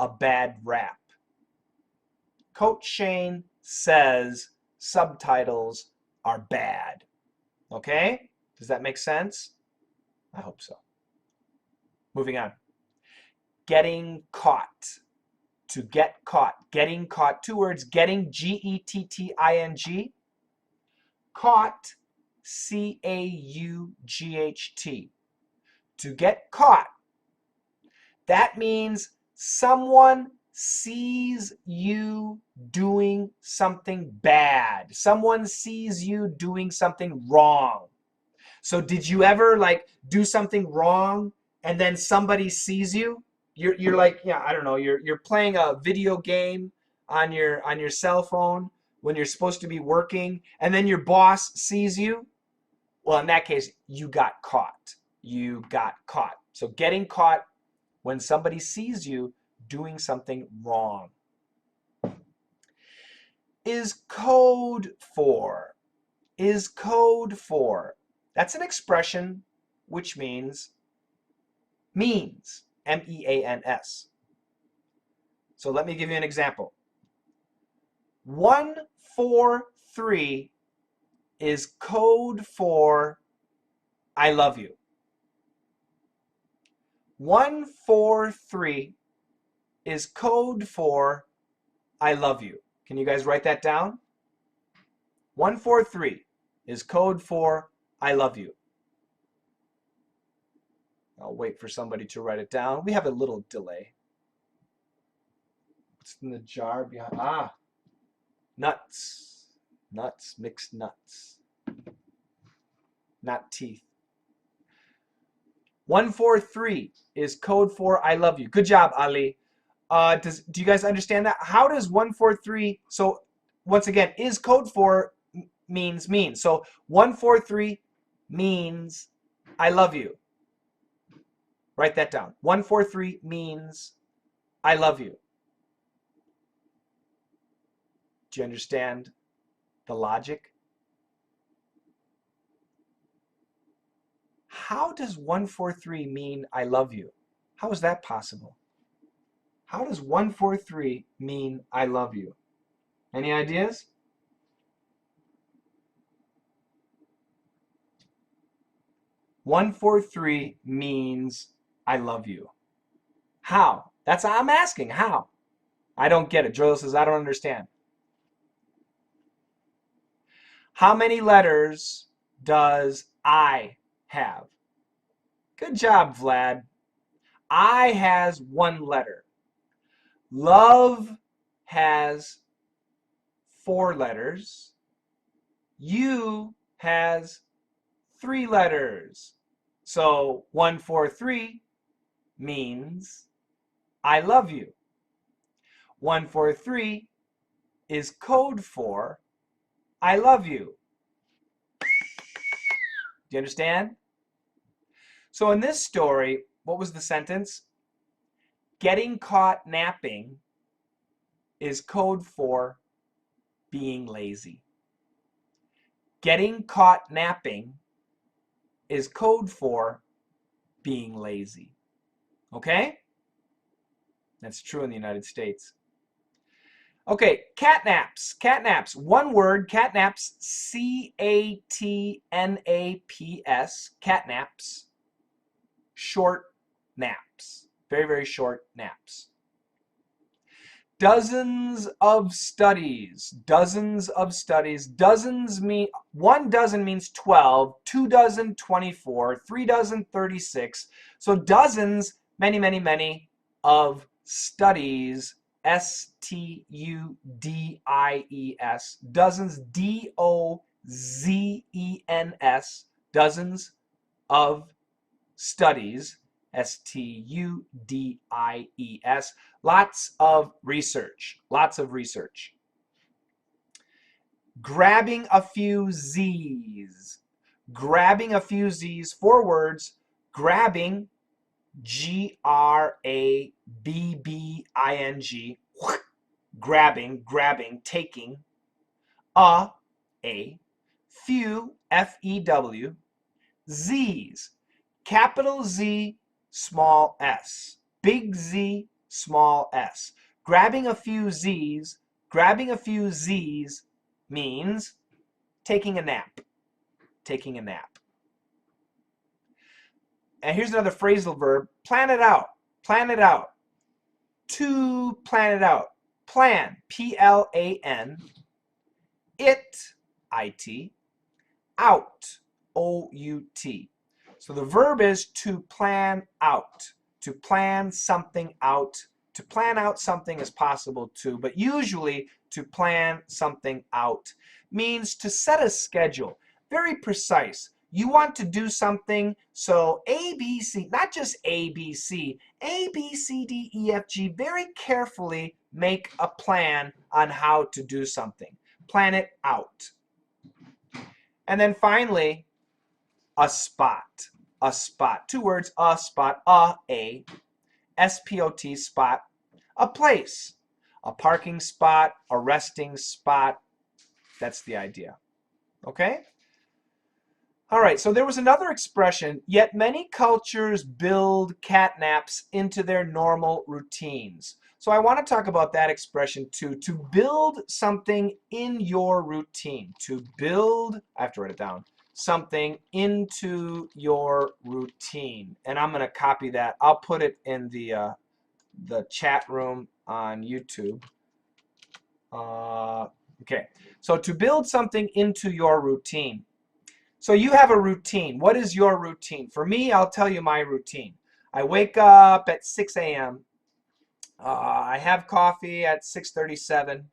Speaker 1: a bad rap. Coach Shane says subtitles are bad. Okay? Does that make sense? I hope so. Moving on. Getting caught. To get caught. Getting caught. Two words. Getting, G-E-T-T-I-N-G. Caught, C-A-U-G-H-T. To get caught. That means someone sees you doing something bad. Someone sees you doing something wrong. So did you ever like do something wrong and then somebody sees you? You're like, yeah, I don't know, you're playing a video game on your cell phone when you're supposed to be working, and then your boss sees you? Well, in that case, you got caught. You got caught. So getting caught when somebody sees you doing something wrong. Is code for. Is code for. That's an expression which means, M-E-A-N-S. So let me give you an example. 143 is code for I love you. 143 is code for I love you. Can you guys write that down? 143 is code for I love you. I'll wait for somebody to write it down. We have a little delay. What's in the jar behind? Ah, nuts. Nuts, mixed nuts. Not teeth. 143 is code for I love you. Good job, Ali. Do you guys understand that? How does 143, so once again, is code for means. So 143 means I love you. Write that down. 143 means I love you. Do you understand the logic? How does 143 mean I love you? How is that possible? How does 143 mean I love you? Any ideas? "143 means I love you." How? That's how I'm asking. How? I don't get it. Joel says, I don't understand. How many letters does I have? Good job, Vlad. I has one letter. Love has 4 letters. U has 3 letters. So 143 means I love you. 143 is code for I love you. Do you understand? So in this story, what was the sentence? Getting caught napping is code for being lazy. Getting caught napping is code for being lazy. Okay? That's true in the United States. Okay, catnaps. Catnaps. One word, catnaps. C-A-T-N-A-P-S. Catnaps. Short naps. Very, very short naps. Dozens of studies. Dozens of studies. Dozens mean, 1 dozen means 12, 2 dozen, 24, 3 dozen, 36. So dozens, many, many, many of studies. S-T-U-D-I-E-S. Dozens, D-O-Z-E-N-S. Dozens of studies. S-T-U-D-I-E-S. Lots of research. Lots of research. Grabbing a few Z's. Grabbing a few Z's. 4 words. Grabbing. G-R-A-B-B-I-N-G. Grabbing, grabbing, taking. A. Few, F-E-W. Z's. Capital Z, small s. Big Z, small s. Grabbing a few Z's means taking a nap. Taking a nap. And here's another phrasal verb. Plan it out. Plan it out. To plan it out. Plan, P-L-A-N. It, I-T. Out, O-U-T. So the verb is to plan out. To plan something out. To plan out something is possible too, but usually to plan something out means to set a schedule. Very precise. You want to do something, so A, B, C, not just A, B, C, A, B, C, D, E, F, G, very carefully make a plan on how to do something. Plan it out. And then finally, a spot. A spot. 2 words, a spot, a, S-P-O-T, spot. A place. A parking spot, a resting spot. That's the idea. Okay? All right, so there was another expression, yet many cultures build catnaps into their normal routines. So I want to talk about that expression too, to build something in your routine. To build, I have to write it down, something into your routine. And I'm going to copy that. I'll put it in the chat room on YouTube. Okay, so to build something into your routine. So you have a routine. What is your routine? For me, I'll tell you my routine. I wake up at 6 a.m. I have coffee at 6:37.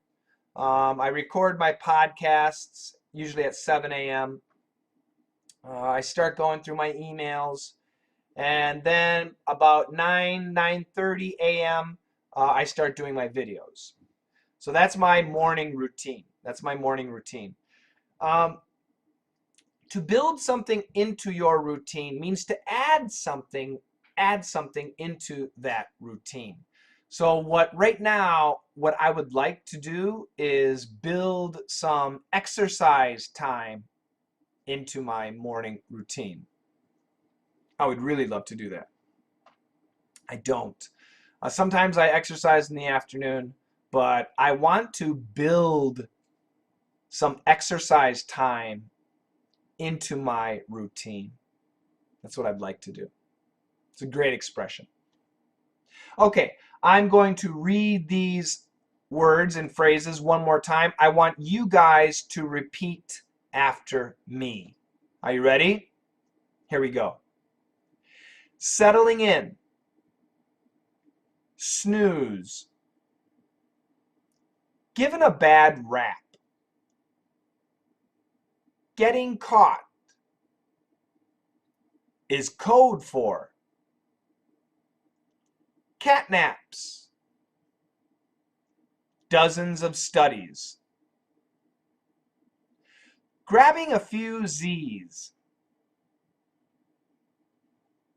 Speaker 1: I record my podcasts usually at 7 a.m. I start going through my emails. And then about 9:30 a.m., I start doing my videos. So that's my morning routine. That's my morning routine. To build something into your routine means to add something into that routine. So right now, what I would like to do is build some exercise time into my morning routine. I would really love to do that. I don't. Sometimes I exercise in the afternoon, but I want to build some exercise time into my routine. That's what I'd like to do. It's a great expression. Okay, I'm going to read these words and phrases one more time. I want you guys to repeat after me. Are you ready? Here we go. Settling in. Snooze. Given a bad rap. getting caught is code for catnaps, dozens of studies, grabbing a few Z's,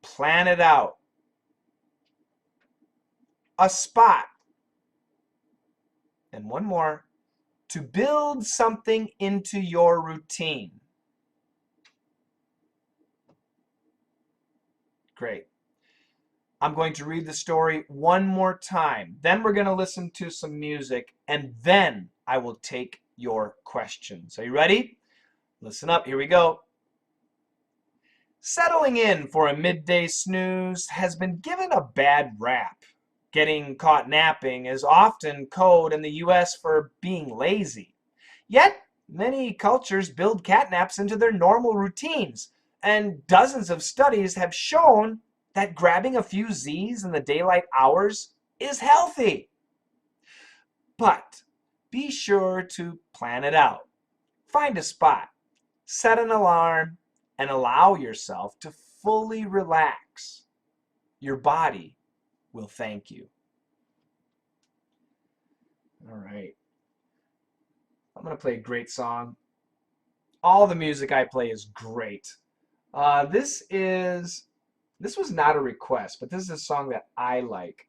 Speaker 1: plan it out, a spot, and one more, to build something into your routine. Great. I'm going to read the story one more time. Then we're going to listen to some music, and then I will take your questions. Are you ready? Listen up. Here we go. Settling in for a midday snooze has been given a bad rap. Getting caught napping is often code in the US for being lazy. Yet, many cultures build catnaps into their normal routines, and dozens of studies have shown that grabbing a few Z's in the daylight hours is healthy. But be sure to plan it out. Find a spot, set an alarm, and allow yourself to fully relax. Your body will thank you. All right. I'm going to play a great song. All the music I play is great. This was not a request, but this is a song that I like.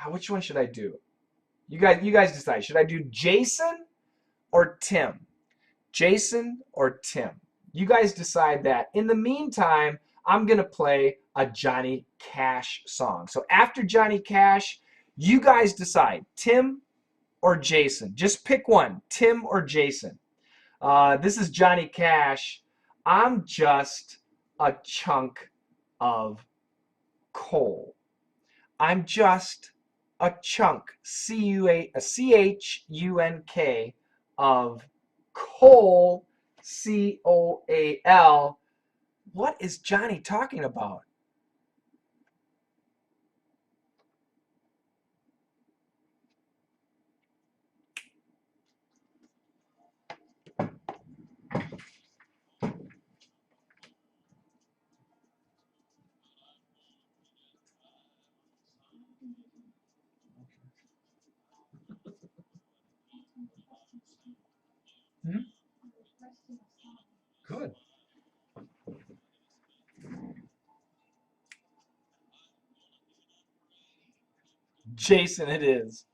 Speaker 1: Which one should I do? You guys decide. Should I do Jason or Tim? Jason or Tim? You guys decide that. In the meantime, I'm gonna play a Johnny Cash song. So after Johnny Cash, you guys decide, Tim or Jason. Just pick one, Tim or Jason. This is Johnny Cash. I'm just a chunk of coal. I'm just a chunk, C-H-U-N-K, of coal, C-O-A-L. What is Johnny talking about? Hmm? Good. Jason, it is.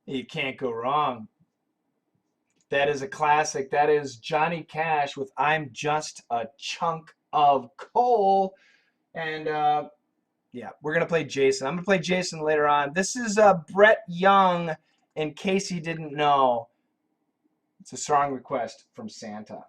Speaker 1: You can't go wrong. That is a classic. That is Johnny Cash with I'm Just a Chunk of Coal. And yeah, we're going to play Jason. I'm going to play Jason later on. This is Brett Young, in case you didn't know. It's a song request from Santa.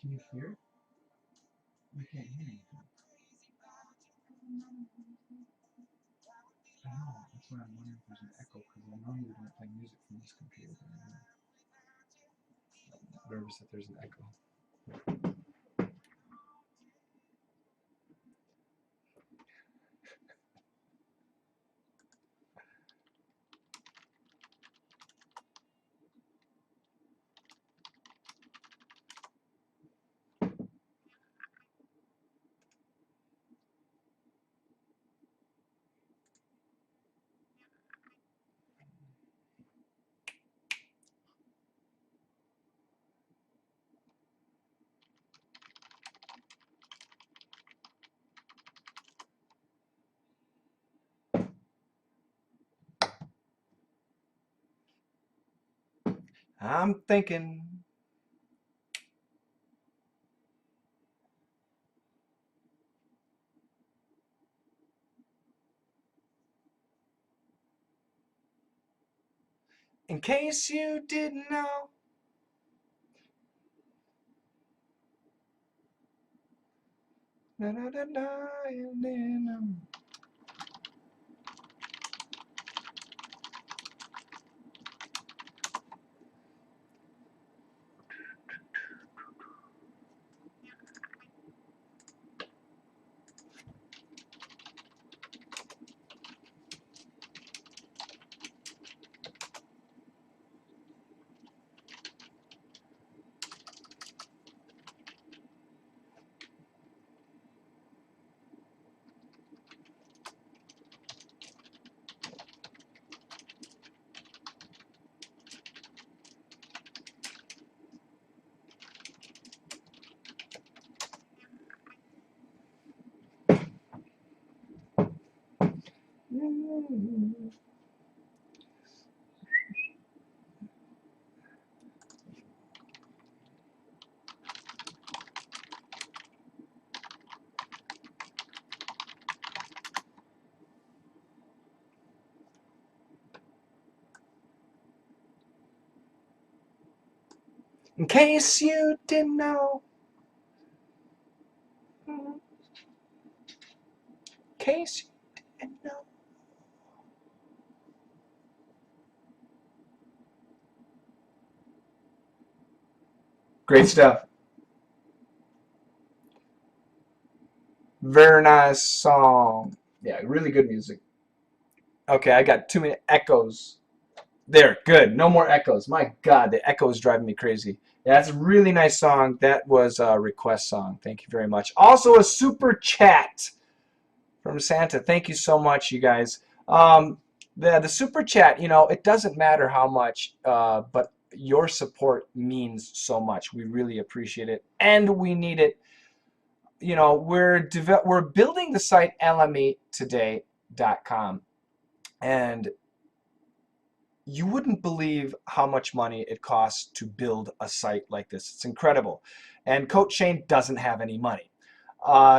Speaker 1: Can you hear it? I can't hear anything. I know. That's why I'm wondering if there's an echo because I normally don't play music from this computer. I'm nervous that there's an echo. I'm thinking. In case you didn't know. Na, na, na, na, na, na. In case you didn't know. In case you didn't know. Great stuff. Very nice song. Yeah, really good music. Okay, I got too many echoes. There, good. No more echoes. My God, the echo is driving me crazy. Yeah, that's a really nice song. That was a request song. Thank you very much. Also, a super chat from Santa. Thank you so much, you guys. The super chat, it doesn't matter how much, but your support means so much. We really appreciate it, and we need it. We're building the site LME today.com, and you wouldn't believe how much money it costs to build a site like this. It's incredible. And Coach Shane doesn't have any money.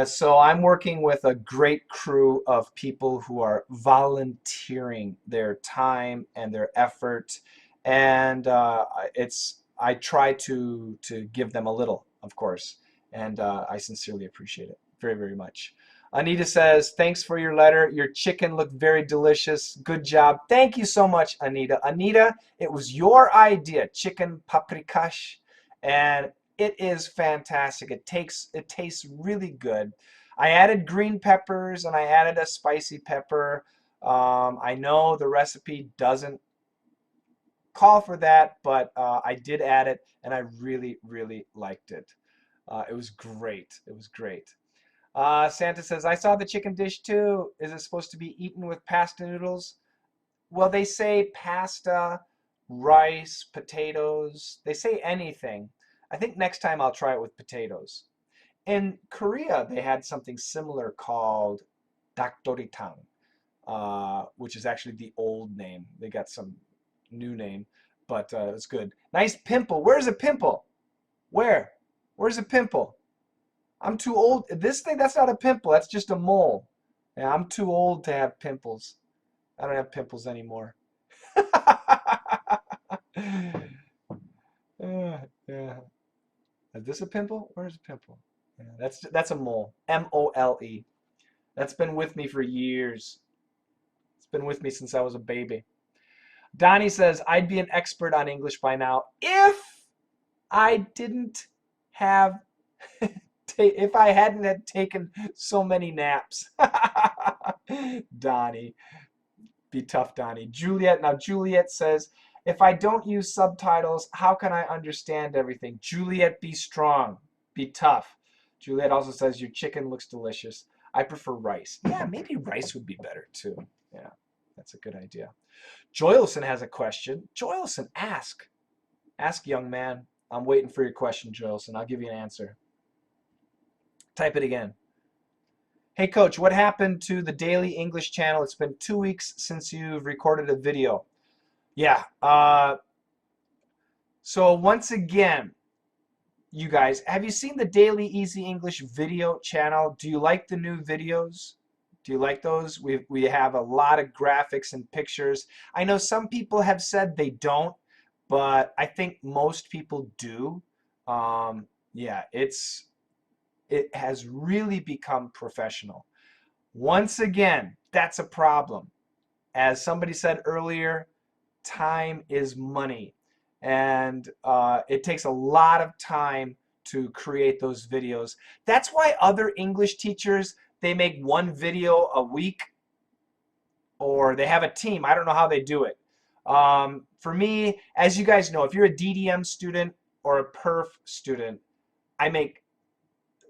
Speaker 1: So I'm working with a great crew of people who are volunteering their time and their effort. And I try to give them a little, of course. And I sincerely appreciate it very, very much. Anita says, thanks for your letter. Your chicken looked very delicious. Good job. Thank you so much, Anita. Anita, it was your idea, chicken paprikash, and it is fantastic. It tastes really good. I added green peppers and I added a spicy pepper. I know the recipe doesn't call for that, but I did add it and I really, really liked it. It was great. It was great. Santa says, I saw the chicken dish too. Is it supposed to be eaten with pasta noodles? Well, they say pasta, rice, potatoes. They say anything. I think next time I'll try it with potatoes. In Korea, they had something similar called dakdoritang, which is actually the old name. They got some new name, but it's good. Nice pimple. Where's a pimple? Where? Where's a pimple? I'm too old. This thing, that's not a pimple. That's just a mole. Yeah, I'm too old to have pimples. I don't have pimples anymore. Yeah. Is this a pimple? Where's a pimple? Yeah, that's a mole. M-O-L-E. That's been with me for years. It's been with me since I was a baby. Donnie says, I'd be an expert on English by now if I didn't have, if I hadn't had taken so many naps. Donnie, be tough, Donnie. Juliet, now Juliet says, if I don't use subtitles, how can I understand everything? Juliet, be strong, be tough. Juliet also says, your chicken looks delicious. I prefer rice. Yeah, maybe rice would be better too. Yeah, that's a good idea. Joylson has a question. Joylson, ask. Ask, young man. I'm waiting for your question, Joylson. I'll give you an answer. Type it again. Hey, Coach, what happened to the Daily English channel? It's been 2 weeks since you've recorded a video. Yeah. So once again, you guys, have you seen the Daily Easy English video channel? Do you like the new videos? Do you like those? We have a lot of graphics and pictures. I know some people have said they don't, but I think most people do. Yeah, it has really become professional. Once again, that's a problem. As somebody said earlier, time is money. And it takes a lot of time to create those videos. That's why other English teachers, they make one video a week, or they have a team. I don't know how they do it. For me, as you guys know, if you're a DDM student or a perf student, I make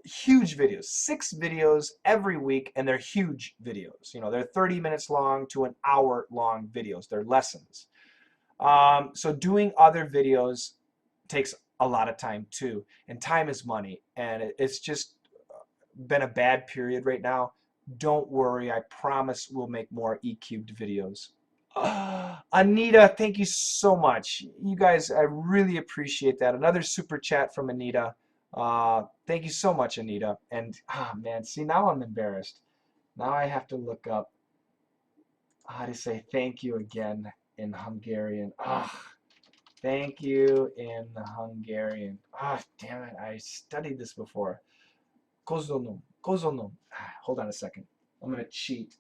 Speaker 1: huge videos, 6 videos every week, and they're huge videos. You know, they're 30 minutes long to an hour long videos. They're lessons. So doing other videos takes a lot of time too, and time is money, and it's just been a bad period right now. Don't worry, I promise we'll make more E-cubed videos. Anita, thank you so much. You guys, I really appreciate that. Another super chat from Anita. Thank you so much, Anita. And man, see, now I'm embarrassed. Now I have to look up how to say thank you again in Hungarian. Thank you in Hungarian. Damn it, I studied this before. Köszönöm. Köszönöm. Hold on a second. I'm gonna cheat.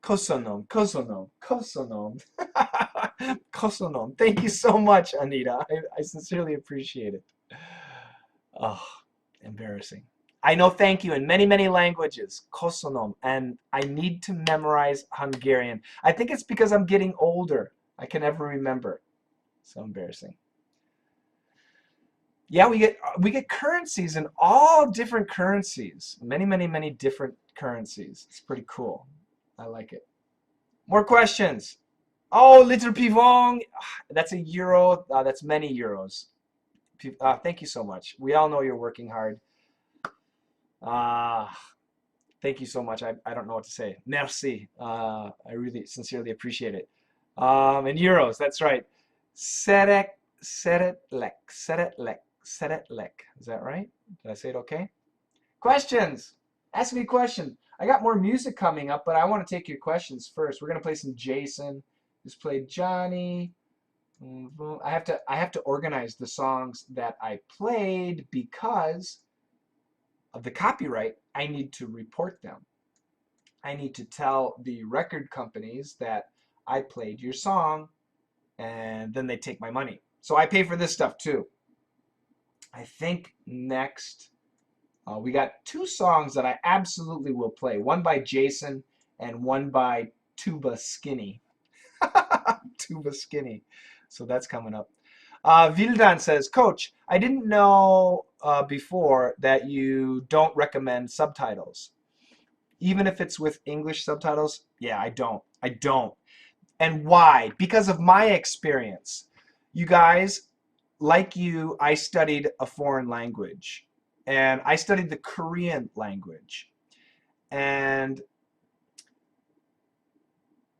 Speaker 1: Kosonom, Kosonom, Kosonom. Kosonom. Thank you so much, Anita. I sincerely appreciate it. Oh, embarrassing. I know thank you in many, many languages. Kosonom. And I need to memorize Hungarian. I think it's because I'm getting older. I can never remember. So embarrassing. Yeah, we get currencies in all different currencies. Many, many, many different currencies. It's pretty cool. I like it. More questions. Oh, Little Pivong. That's a euro. That's many euros. Thank you so much. We all know you're working hard. Uh, Thank you so much. I don't know what to say. Merci. I really sincerely appreciate it. In euros, that's right. Serek, seretlek, seretlek, seretlek. Is that right? Did I say it okay? Questions. Ask me a question. I got more music coming up, but I want to take your questions first. We're gonna play some Jason. Just played Johnny. I have to organize the songs that I played because of the copyright. I need to report them. I need to tell the record companies that I played your song, and then they take my money. So I pay for this stuff too. I think next we got 2 songs that I absolutely will play. One by Jason and one by Tuba Skinny. Tuba Skinny. So that's coming up. Vildan says, Coach, I didn't know before that you don't recommend subtitles. Even if it's with English subtitles, yeah, I don't. I don't. And why? Because of my experience. You guys, like you, I studied a foreign language. And I studied the Korean language. And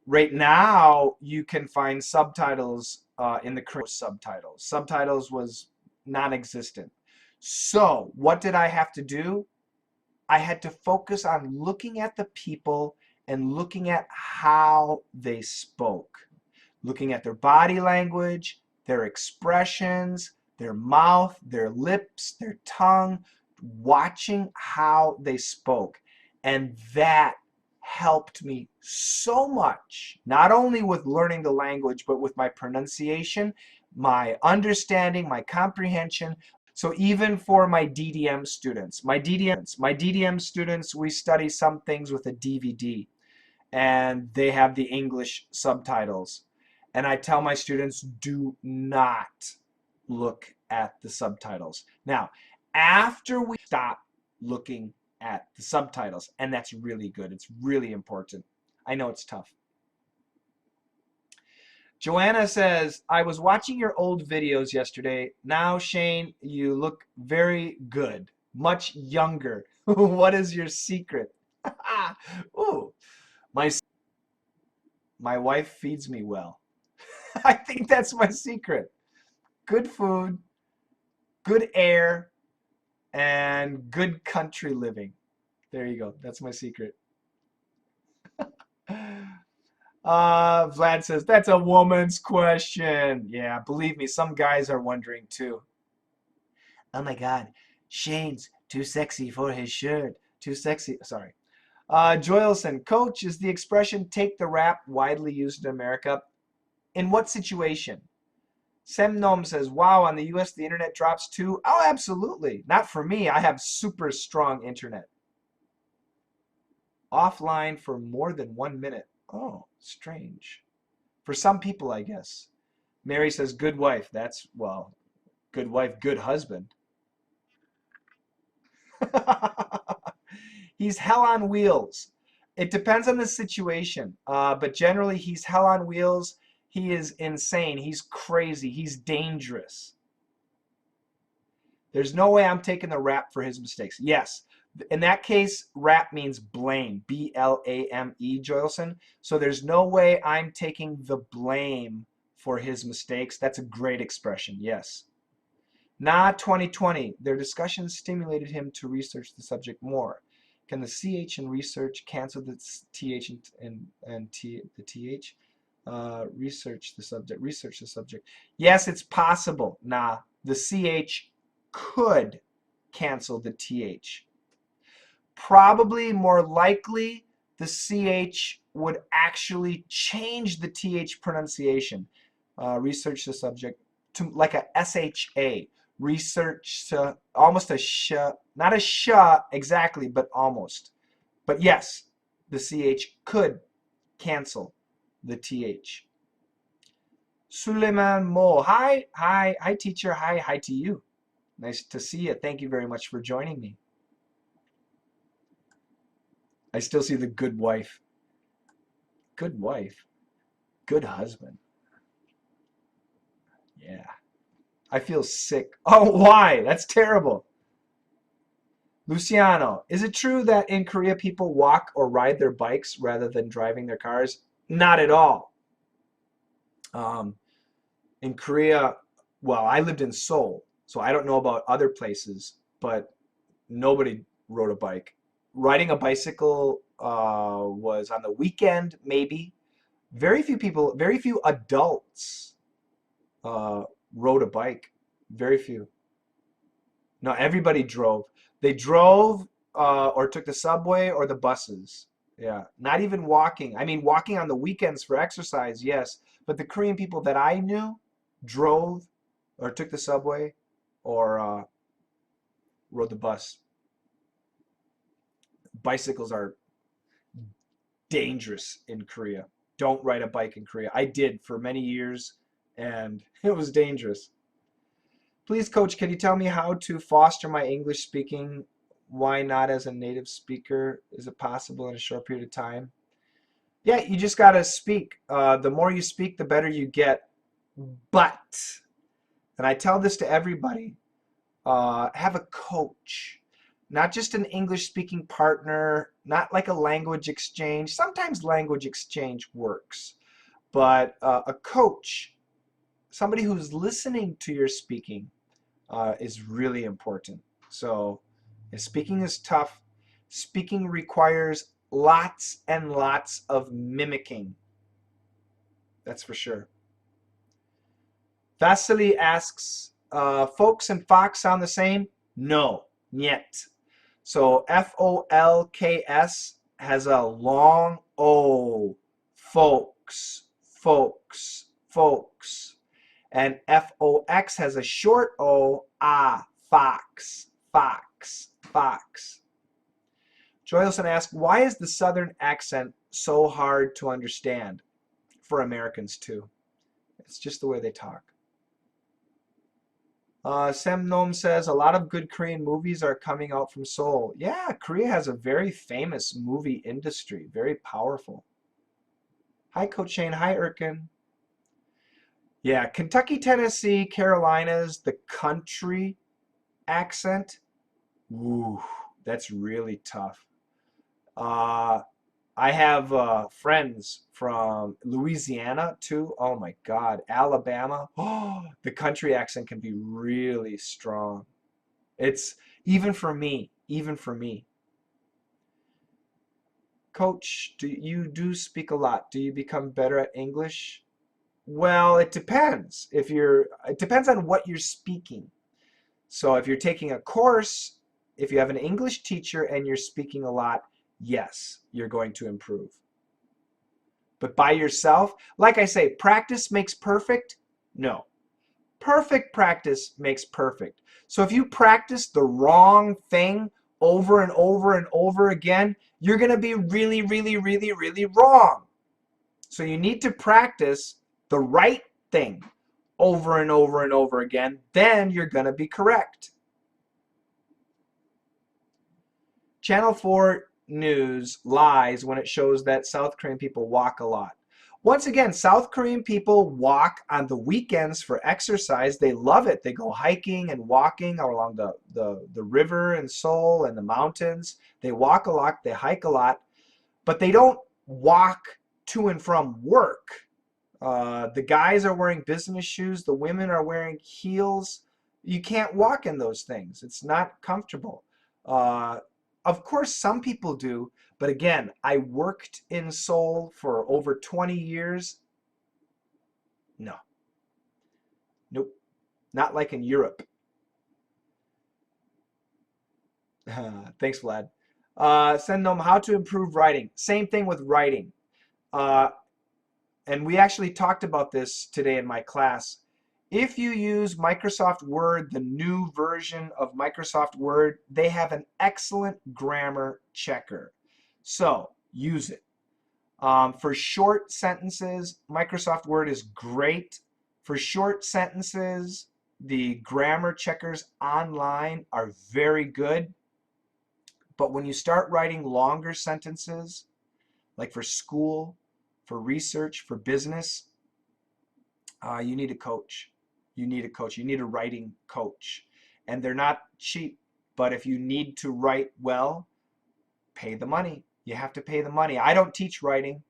Speaker 1: right now, you can find subtitles in the Korean subtitles. Subtitles was non-existent. So what did I have to do? I had to focus on looking at the people and looking at how they spoke, looking at their body language, their expressions, their mouth, their lips, their tongue, watching how they spoke. And that helped me so much, not only with learning the language, but with my pronunciation, my understanding, my comprehension. So even for my DDM students, we study some things with a DVD and they have the English subtitles. And I tell my students, do not look at the subtitles. Now, after we stop looking at the subtitles, and that's really good. It's really important. I know it's tough. Joanna says, I was watching your old videos yesterday. Now, Shane, you look very good, much younger. What is your secret? Ooh, my wife feeds me well. I think that's my secret. Good food, good air, and good country living. There you go. That's my secret. Vlad says, that's a woman's question. Yeah, believe me, some guys are wondering too. Oh my God, Shane's too sexy for his shirt. Too sexy. Sorry. Joelson, coach, is the expression take the rap widely used in America? In what situation? Semnom says, wow, on the US, the internet drops too. Oh, absolutely. Not for me. I have super strong internet. Offline for more than 1 minute. Oh, strange. For some people, I guess. Mary says, good wife. That's, well, good wife, good husband. He's hell on wheels. It depends on the situation. But generally, he's hell on wheels. He is insane. He's crazy. He's dangerous. There's no way I'm taking the rap for his mistakes. Yes. In that case, rap means blame. B-L-A-M-E, Joelson. So there's no way I'm taking the blame for his mistakes. That's a great expression. Yes. Nah, 2020. Their discussion stimulated him to research the subject more. Can the CH in research cancel the TH and the TH? Research the subject. Research the subject. Yes, it's possible. Nah, the CH could cancel the TH. Probably more likely the CH would actually change the TH pronunciation. Research the subject to like a SHA. Research to almost a sh, not a sh exactly, but almost. But yes, the CH could cancel the TH. Suleiman Mo, hi teacher, hi to you. Nice to see you. Thank you very much for joining me. I still see the good wife. Good wife. Good husband. Yeah. I feel sick. Oh, why? That's terrible. Luciano, is it true that in Korea people walk or ride their bikes rather than driving their cars? Not at all. In Korea, well, I lived in Seoul, so I don't know about other places, but nobody rode a bike. Riding a bicycle was on the weekend, maybe. Very few people, very few adults rode a bike. Very few. No, everybody drove. They drove or took the subway or the buses. Yeah, not even walking. I mean, walking on the weekends for exercise, yes. But the Korean people that I knew drove or took the subway or rode the bus. Bicycles are dangerous in Korea. Don't ride a bike in Korea. I did for many years, and it was dangerous. Please, coach, can you tell me how to foster my English speaking? Why not as a native speaker? Is it possible in a short period of time? Yeah, you just got to speak. The more you speak, the better you get. But, and I tell this to everybody, have a coach. Not just an English speaking partner, not like a language exchange. Sometimes language exchange works, but a coach, somebody who's listening to your speaking, is really important. So speaking is tough. Speaking requires lots and lots of mimicking. That's for sure. Vasily asks, folks and fox sound the same? No, niet. So Folks has a long O. Folks, folks, folks. And Fox has a short O. Fox, fox, fox. Joylson asks, why is the Southern accent so hard to understand for Americans too? It's just the way they talk. Semnom says, a lot of good Korean movies are coming out from Seoul. Yeah, Korea has a very famous movie industry, very powerful. Hi, Coach Shane. Hi, Erkin. Yeah, Kentucky, Tennessee, Carolinas, the country accent. Ooh, that's really tough. Uh, I have friends from Louisiana too. Oh my God, Alabama. Oh, the country accent can be really strong. It's even for me, even for me. Coach, do you do speak a lot? Do you become better at English? Well, it depends. It depends on what you're speaking. So if you're taking a course, if you have an English teacher and you're speaking a lot, yes, you're going to improve. But by yourself, like I say, practice makes perfect? No. Perfect practice makes perfect. So if you practice the wrong thing over and over and over again, you're going to be really, really, really, really wrong. So you need to practice the right thing over and over and over again. Then you're going to be correct. Channel 4 News lies when it shows that South Korean people walk a lot. Once again, South Korean people walk on the weekends for exercise. They love it. They go hiking and walking along the river in Seoul and the mountains. They walk a lot, they hike a lot, but they don't walk to and from work. The guys are wearing business shoes. The women are wearing heels. You can't walk in those things. It's not comfortable. Of course, some people do, but again, I worked in Seoul for over 20 years. No, nope, not like in Europe. Thanks, Vlad. Send them how to improve writing. Same thing with writing. Uh, and we actually talked about this today in my class. If you use Microsoft Word, the new version of Microsoft Word, they have an excellent grammar checker. So use it. For short sentences, Microsoft Word is great. For short sentences, the grammar checkers online are very good. But when you start writing longer sentences, like for school, for research, for business, you need a coach. You need a coach. You need a writing coach. And they're not cheap, but if you need to write well, pay the money. You have to pay the money. I don't teach writing.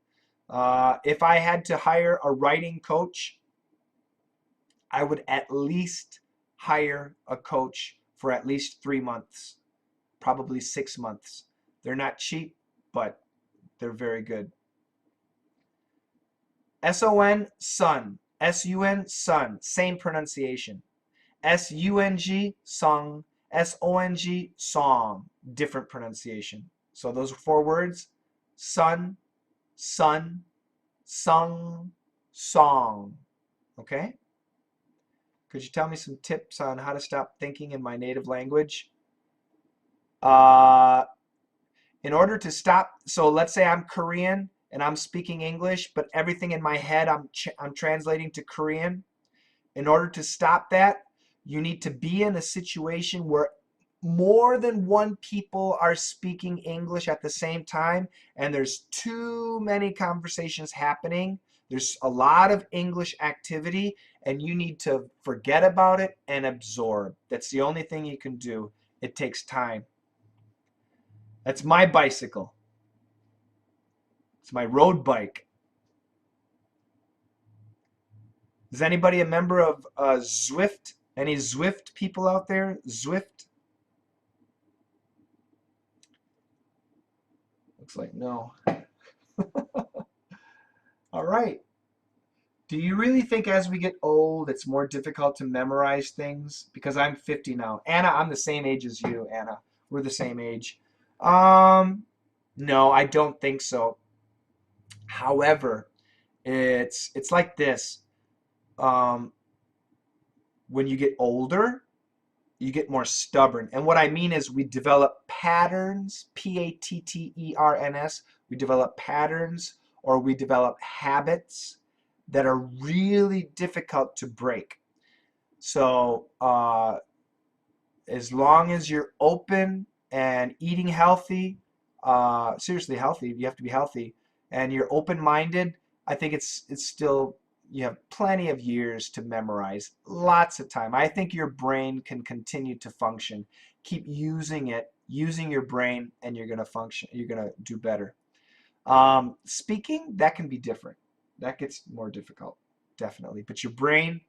Speaker 1: If I had to hire a writing coach, I would at least hire a coach for at least 3 months, probably 6 months. They're not cheap, but they're very good. S-O-N, sun. S-U-N, sun. Same pronunciation. S-U-N-G, sung. S-O-N-G, song. Different pronunciation. So those 4 words, sun, sun, sung, song. Okay? Could you tell me some tips on how to stop thinking in my native language? In order to stop, so let's say I'm Korean and I'm speaking English, but everything in my head I'm translating to Korean. In order to stop that, you need to be in a situation where more than one people are speaking English at the same time, and there's too many conversations happening. There's a lot of English activity, and you need to forget about it and absorb. That's the only thing you can do. It takes time. That's my bicycle. It's my road bike. Is anybody a member of Zwift? Any Zwift people out there? Zwift? Looks like no. All right. Do you really think as we get old, it's more difficult to memorize things? Because I'm 50 now. Anna, I'm the same age as you, Anna. We're the same age. Um, no, I don't think so. However, it's like this. Um, when you get older, you get more stubborn. And what I mean is we develop patterns, Patterns. We develop patterns or we develop habits that are really difficult to break. So as long as you're open and eating healthy, seriously healthy, you have to be healthy, and you're open-minded, I think it's still, you have plenty of years to memorize, lots of time. I think your brain can continue to function. Keep using it, using your brain, and you're going to function, you're going to do better. Speaking, that can be different. That gets more difficult, definitely. But your brain,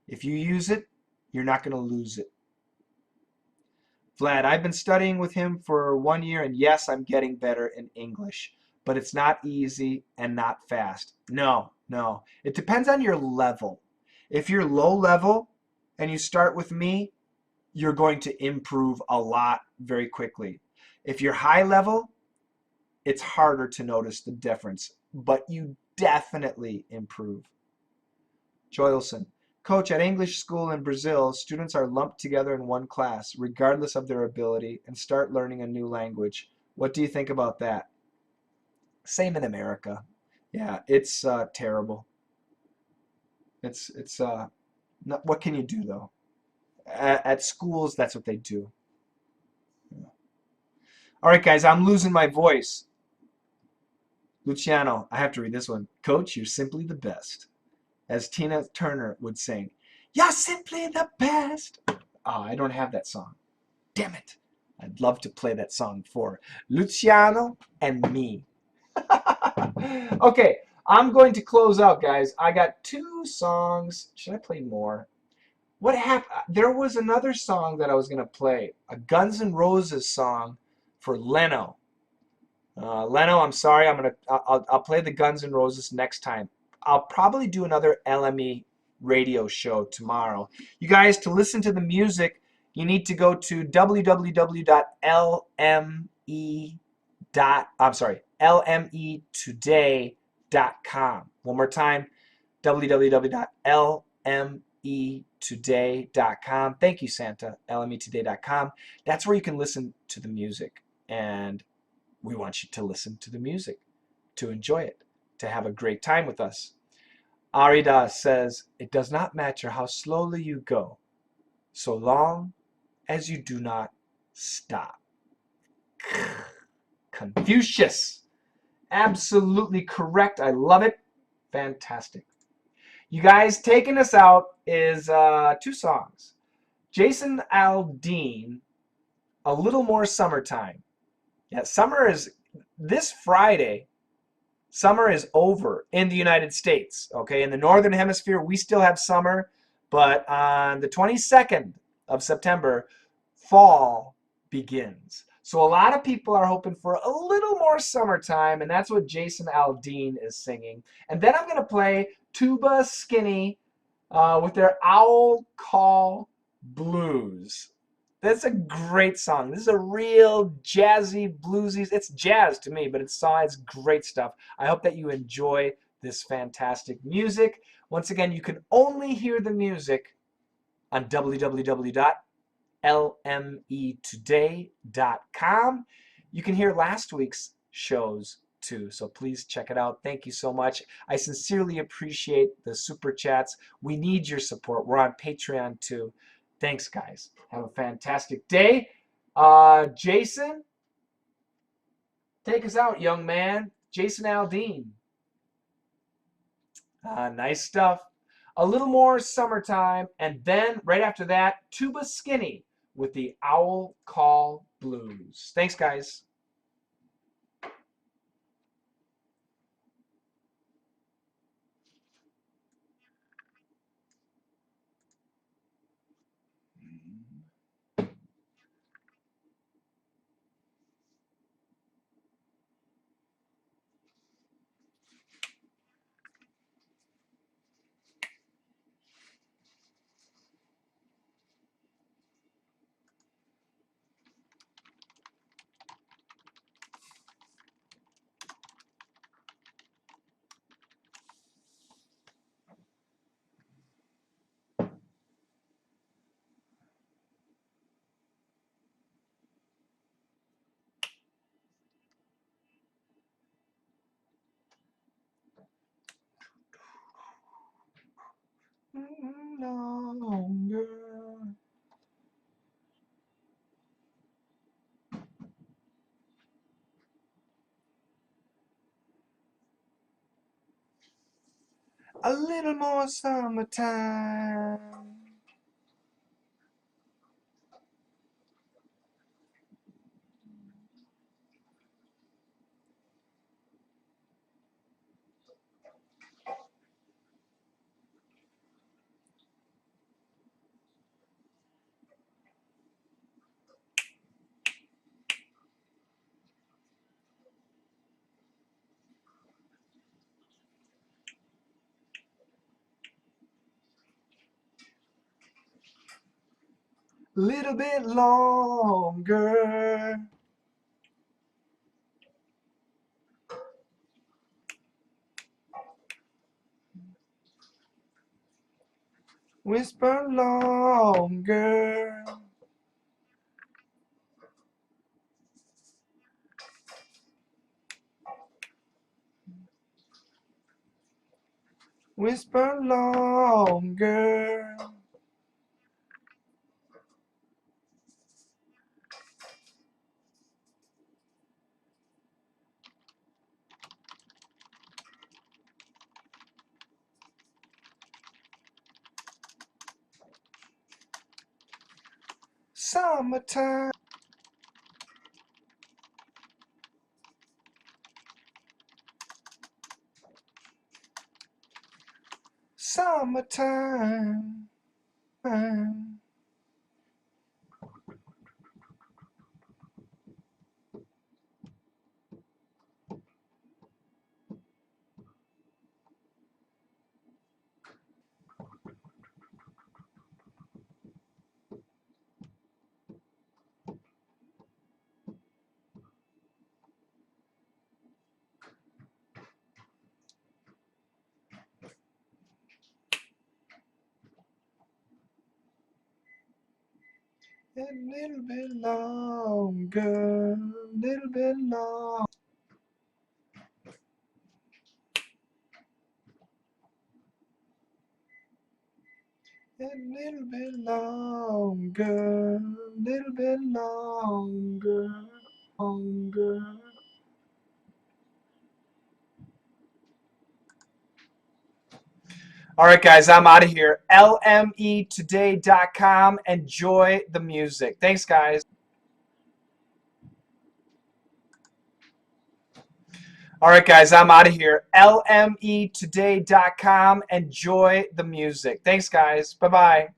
Speaker 1: if you use it, you're not going to lose it. Vlad, I've been studying with him for 1 year, and yes, I'm getting better in English, but it's not easy and not fast. No, no. It depends on your level. If you're low level and you start with me, you're going to improve a lot very quickly. If you're high level, it's harder to notice the difference, but you definitely improve. Joelson, Coach, at English school in Brazil, students are lumped together in one class, regardless of their ability, and start learning a new language. What do you think about that? Same in America. Yeah, it's terrible. It's not, what can you do though? At schools, that's what they do. All right, guys, I'm losing my voice. Luciano, I have to read this one. Coach, you're simply the best. As Tina Turner would sing, "You're simply the best." Oh, I don't have that song. Damn it. I'd love to play that song for Luciano and me. Okay, I'm going to close out, guys. I got 2 songs. Should I play more? What happened? There was another song that I was going to play, a Guns N' Roses song for Leno. Leno, I'm sorry. I'll play the Guns N' Roses next time. I'll probably do another LME radio show tomorrow. You guys, to listen to the music, you need to go to lmetoday.com. One more time, www.lmetoday.com. Thank you, Santa. lmetoday.com. That's where you can listen to the music, and we want you to listen to the music, to enjoy it, to have a great time with us. Arida says, it does not matter how slowly you go, so long as you do not stop. Confucius. Absolutely correct. I love it. Fantastic. You guys, taking us out is 2 songs. Jason Aldean, A Little More Summertime. Yeah, summer is this Friday. Summer is over in the United States. Okay, in the Northern Hemisphere, we still have summer, but on the 22nd of September, fall begins. So a lot of people are hoping for a little more summertime, and that's what Jason Aldean is singing. And then I'm going to play Tuba Skinny with their Owl Call Blues. That's a great song. This is a real jazzy, bluesy. It's jazz to me, but it's great stuff. I hope that you enjoy this fantastic music. Once again, you can only hear the music on www.lmetoday.com. You can hear last week's shows too, so please check it out. Thank you so much. I sincerely appreciate the super chats. We need your support. We're on Patreon too. Thanks, guys. Have a fantastic day. Jason, take us out, young man. Jason Aldean. Nice stuff. A little more summertime, and then right after that, Tuba Skinny with the Owl Call Blues. Thanks, guys. longer. A little more summertime. Little bit longer. Whisper longer. Whisper longer. Summertime. Summertime. A little bit longer. Little bit longer. A little bit longer. Little bit longer. Longer. All right, guys, I'm out of here. LMEtoday.com. Enjoy the music. Thanks, guys. All right, guys, I'm out of here. LMEtoday.com. Enjoy the music. Thanks, guys. Bye bye.